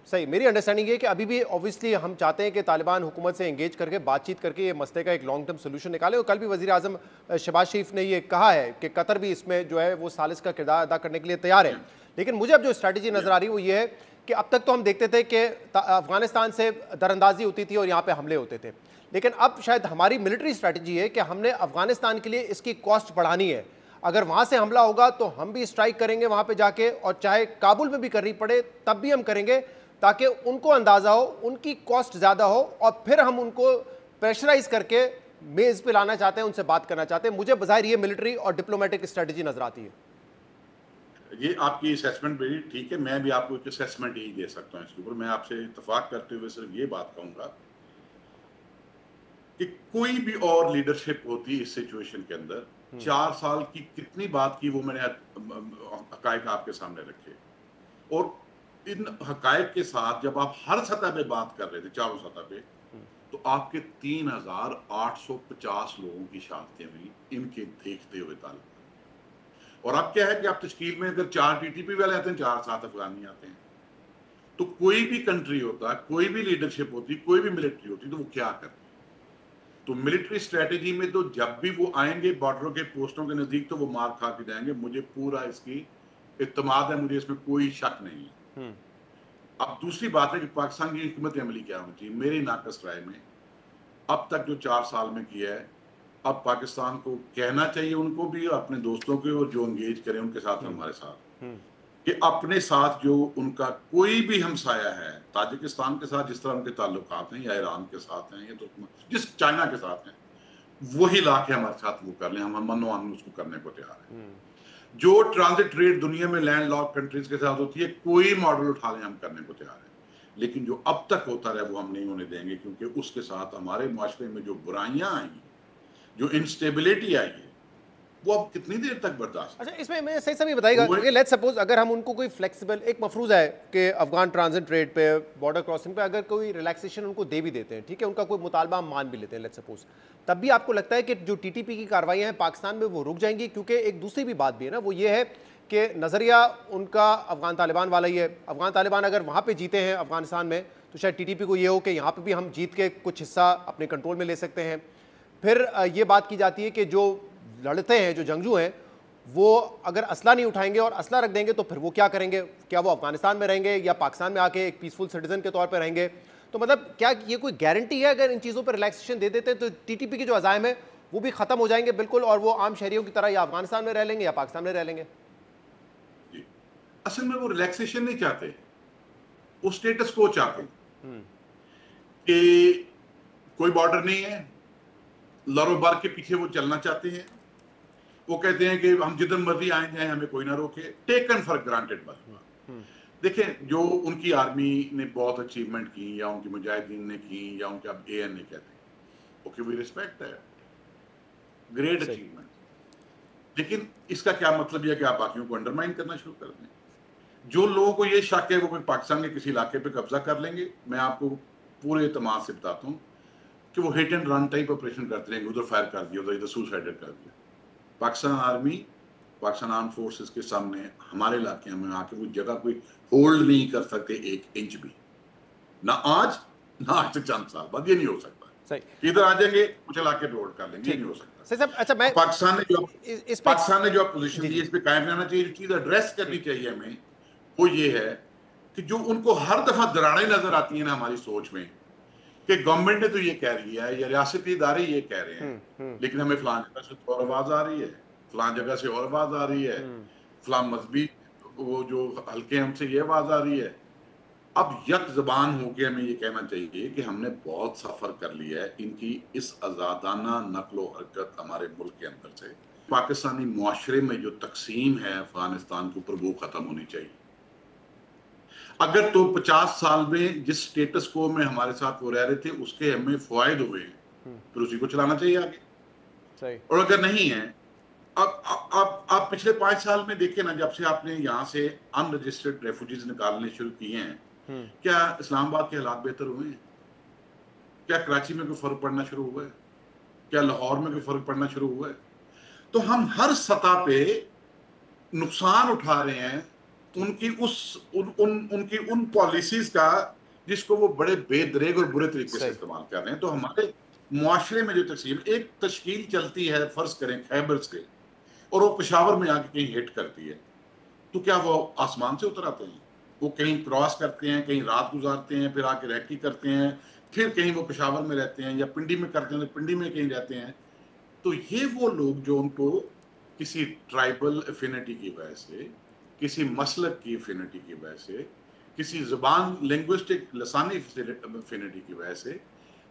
सही, मेरी अंडरस्टैंडिंग है कि अभी भी ऑब्वियसली हम चाहते हैं कि तालिबान हुकूमत से एंगेज करके बातचीत करके ये मसले का एक लॉन्ग टर्म सोल्यूशन निकाले। और कल भी वज़ीर आज़म शहबाज शरीफ ने ये कहा है कि कतर भी इसमें जो है वो सालिस का किरदार अदा करने के लिए तैयार है। लेकिन मुझे अब जो स्ट्रैटेजी नज़र आ रही है वो ये है कि अब तक तो हम देखते थे कि अफगानिस्तान से दरअंदाजी होती थी और यहाँ पर हमले होते थे, लेकिन अब शायद हमारी मिलिट्री स्ट्रैटेजी है कि हमने अफगानिस्तान के लिए इसकी कॉस्ट बढ़ानी है। अगर वहाँ से हमला होगा तो हम भी स्ट्राइक करेंगे वहाँ पे जाके, और चाहे काबुल में भी करनी पड़े तब भी हम करेंगे, ताकि उनको अंदाज़ा हो, उनकी कॉस्ट ज़्यादा हो, और फिर हम उनको प्रेशराइज करके मेज़ पे लाना चाहते हैं, उनसे बात करना चाहते हैं। मुझे बज़ाहिर ये मिलिट्री और डिप्लोमेटिक स्ट्रेटजी नजर आती है। ये आपकी असेसमेंट बड़ी ठीक है, मैं भी आपको एक असेसमेंट ही दे सकता हूँ इसके ऊपर। मैं आपसे इत्तेफाक करते हुए सिर्फ ये बात कहूँगा कि कोई भी और लीडरशिप होती इस सिचुएशन के अंदर, 4 साल की कितनी बात की वो मैंने हकायक आपके सामने रखे, और इन हकायक के साथ जब आप हर सतह पे बात कर रहे थे, चारों सतह पे, तो आपके 3850 लोगों की शहादतें हुई इनके देखते हुए तालिबान। और अब क्या है कि आप तश्कील में अगर 4 TTP वाले आते हैं, 4-7 अफगानी आते हैं, तो कोई भी कंट्री होता, कोई भी लीडरशिप होती, कोई भी मिलिट्री होती, तो वो क्या करती? तो मिलिट्री स्ट्रेटेजी में तो जब भी वो आएंगे बॉर्डरों के पोस्टों के नजदीक तो वो मार खा के जाएंगे। मुझे पूरा इसकी इत्मीनान है, मुझे इसमें कोई शक नहीं है। अब दूसरी बात है कि पाकिस्तान की हिकमत अमली क्या होनी चाहिए। मेरी नाकस राय में अब तक जो 4 साल में किया है, अब पाकिस्तान को कहना चाहिए, उनको भी, अपने दोस्तों को, और जो एंगेज करें उनके साथ, हमारे साथ, कि अपने साथ जो उनका कोई भी हमसाया है, ताजिकिस्तान के साथ जिस तरह उनके ताल्लुकात हैं, या ईरान के साथ हैं, या तो जिस चाइना के साथ हैं, वही लाके हमारे साथ वो कर लें। हम मनो हम उसको करने को तैयार हैं। जो ट्रांजिट ट्रेड दुनिया में लैंड लॉक कंट्रीज के साथ होती है, कोई मॉडल उठा लें, हम करने को तैयार हैं। लेकिन जो अब तक होता रहा वो हम नहीं होने देंगे, क्योंकि उसके साथ हमारे माशरे में जो बुराइयां आई, जो इंस्टेबिलिटी आई है, वो अब कितनी देर तक बर्दाश्त। अच्छा, इसमें मैं सही सभी बताइएगा कि लेट्स सपोज अगर हम उनको कोई फ्लेक्सिबल, एक मफरूज़ है कि अफगान ट्रांजिट रेट पे, बॉर्डर क्रॉसिंग पे अगर कोई रिलैक्सेशन उनको दे भी देते हैं, ठीक है, उनका कोई मुतालबा हम मान भी लेते हैं, लेट्स सपोज, तब भी आपको लगता है कि जो TTP की कार्रवाइयाँ हैं पाकिस्तान में वो रुक जाएंगी? क्योंकि एक दूसरी भी बात भी है ना, वो ये है कि नज़रिया उनका अफगान तालिबान वाला ही है। अफगान तालिबान अगर वहाँ पर जीते हैं अफगानिस्तान में, तो शायद TTP को ये हो कि यहाँ पर भी हम जीत के कुछ हिस्सा अपने कंट्रोल में ले सकते हैं। फिर ये बात की जाती है कि जो लड़ते हैं, जो जंगजू हैं, वो अगर असला नहीं उठाएंगे और असला रख देंगे तो फिर वो क्या करेंगे? क्या वो अफगानिस्तान में रहेंगे या पाकिस्तान में आके एक पीसफुल सिटीजन के तौर पर रहेंगे? तो मतलब क्या ये कोई गारंटी है अगर इन चीज़ों पर रिलैक्सेशन दे देते हैं तो TTP के जो अज़ाइम है वो भी ख़त्म हो जाएंगे बिल्कुल, और वो आम शहरियों की तरह या अफगानिस्तान में रह लेंगे या पाकिस्तान में रह लेंगे? असल में वो रिलैक्सेशन नहीं चाहते, वो स्टेटस को चाहते कि कोई बॉर्डर नहीं है, लरोबार के पीछे वो चलना चाहते हैं। वो कहते हैं कि हम जिधर मर्जी आए जाए, हमें कोई ना रोके, टेकन फॉर ग्रांटेड बात। देखें, जो उनकी आर्मी ने बहुत अचीवमेंट की, या उनकी मुजाहिदीन ने की, या उनके अब AN कहते हैं, ओके, वी रिस्पेक्ट है, ग्रेट अचीवमेंट। लेकिन इसका क्या मतलब यह कि आप बाकियों को अंडरमाइन करना शुरू कर दें? जो लोगों को ये शक है वो कोई पाकिस्तान के किसी इलाके पे कब्जा कर लेंगे, मैं आपको पूरे एतमाद से बताता हूँ कि वो hit and run type operation करते रहेंगे, उधर फायर कर दिया, उधर इधर सुसाइडेड कर दिया। Pakistan army, Pakistan arm forces के सामने हमारे इलाके में आके वो जगह कोई होल्ड नहीं कर सकते 1 इंच भी, ना आज से चंद साल बाद। ये नहीं हो सकता। इधर आ जाएंगे, कुछ इलाके रोड कर लेंगे, ये नहीं हो सकता। अच्छा, मैं पाकिस्तान ने जो पोजीशन दी, इस पे कायम रहना चाहिए। जो चीज एड्रेस करनी चाहिए हमें, वो ये है कि जो उनको हर दफा दरारें नजर आती है ना हमारी सोच में, कि गवर्नमेंट ने तो ये कह रही है या रियासती इदारे ये कह रहे हैं, लेकिन हमें फलां जगह से और आवाज आ रही है, फलां जगह से और आवाज आ रही है, फलां मजहबी वो जो हल्के हमसे ये आवाज आ रही है। अब यक जबान होके हमें ये कहना चाहिए कि हमने बहुत सफर कर लिया है इनकी इस आजादाना नकलो हरकत हमारे मुल्क के अंदर से। पाकिस्तानी मुआशरे में जो तकसीम है अफगानिस्तान के ऊपर, वो खत्म होनी चाहिए। अगर तो 50 साल में जिस स्टेटस को में हमारे साथ वो रह रहे थे उसके हमें फायदे हुए, फिर उसी को चलाना चाहिए आगे। सही। और अगर नहीं है, आप पिछले 5 साल में देखे ना, जब से आपने यहाँ से अनरजिस्टर्ड रेफ्यूजीज निकालने शुरू किए हैं, क्या इस्लामाबाद के हालात बेहतर हुए हैं? क्या कराची में कोई फर्क पड़ना शुरू हुआ है? क्या लाहौर में कोई फर्क पड़ना शुरू हुआ है? तो हम हर सतह पे नुकसान उठा रहे हैं उनकी उनकी उन पॉलिसीज का जिसको वो बड़े बेदरेग और बुरे तरीके से इस्तेमाल कर रहे हैं। तो हमारे मुआशरे में जो तकसीम एक तश्कील चलती है, फर्ज करें खैबर से, और वो पेशावर में आके कहीं हिट करती है, तो क्या वो आसमान से उतर आते हैं? वो कहीं क्रॉस करते हैं, कहीं रात गुजारते हैं, फिर आके रैकी करते हैं, फिर कहीं वो पेशावर में रहते हैं या पिंडी में करते हैं तो पिंडी में कहीं रहते हैं। तो ये वो लोग जो उनको किसी ट्राइबल एफिनिटी की वजह से, किसी मसलक की एफिनिटी की वजह से, किसी ज़बान लिंग्विस्टिक लसानी एफिनिटी की वजह से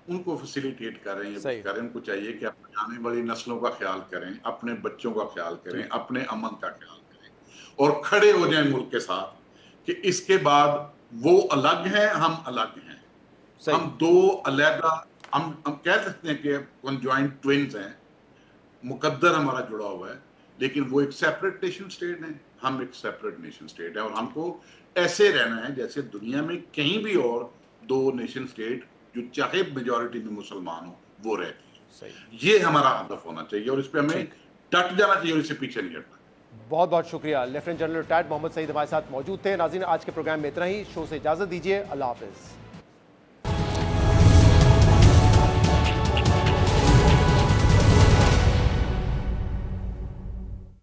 उनको फैसिलिटेट कर रहे हैं। उनको चाहिए कि अपने आने वाली नस्लों का ख्याल करें, अपने बच्चों का ख्याल करें, अपने अमन का ख्याल करें और खड़े हो जाएं मुल्क के साथ कि इसके बाद वो अलग हैं, हम अलग हैं। हम दो अलग, हम कह सकते हैं कि कॉन्जॉइंट ट्विन्स हैं, मुकद्दर हमारा जुड़ा हुआ है, लेकिन वो एक सेपरेट नेशन स्टेट है, हम एक सेपरेट नेशन स्टेट है, और हमको ऐसे रहना है जैसे दुनिया में कहीं भी और दो नेशन स्टेट जो चाहे मेजॉरिटी में मुसलमान हो वो रहती है। ये हमारा हदफ होना चाहिए और इस पे हमें डट जाना चाहिए और इससे पीछे नहीं हटना। बहुत बहुत शुक्रिया। Lieutenant general retired Mohammad Saeed हमारे साथ मौजूद थे। नाज़रीन, आज के प्रोग्राम में इतना ही। शो से इजाजत दीजिए। अल्लाह हाफिज।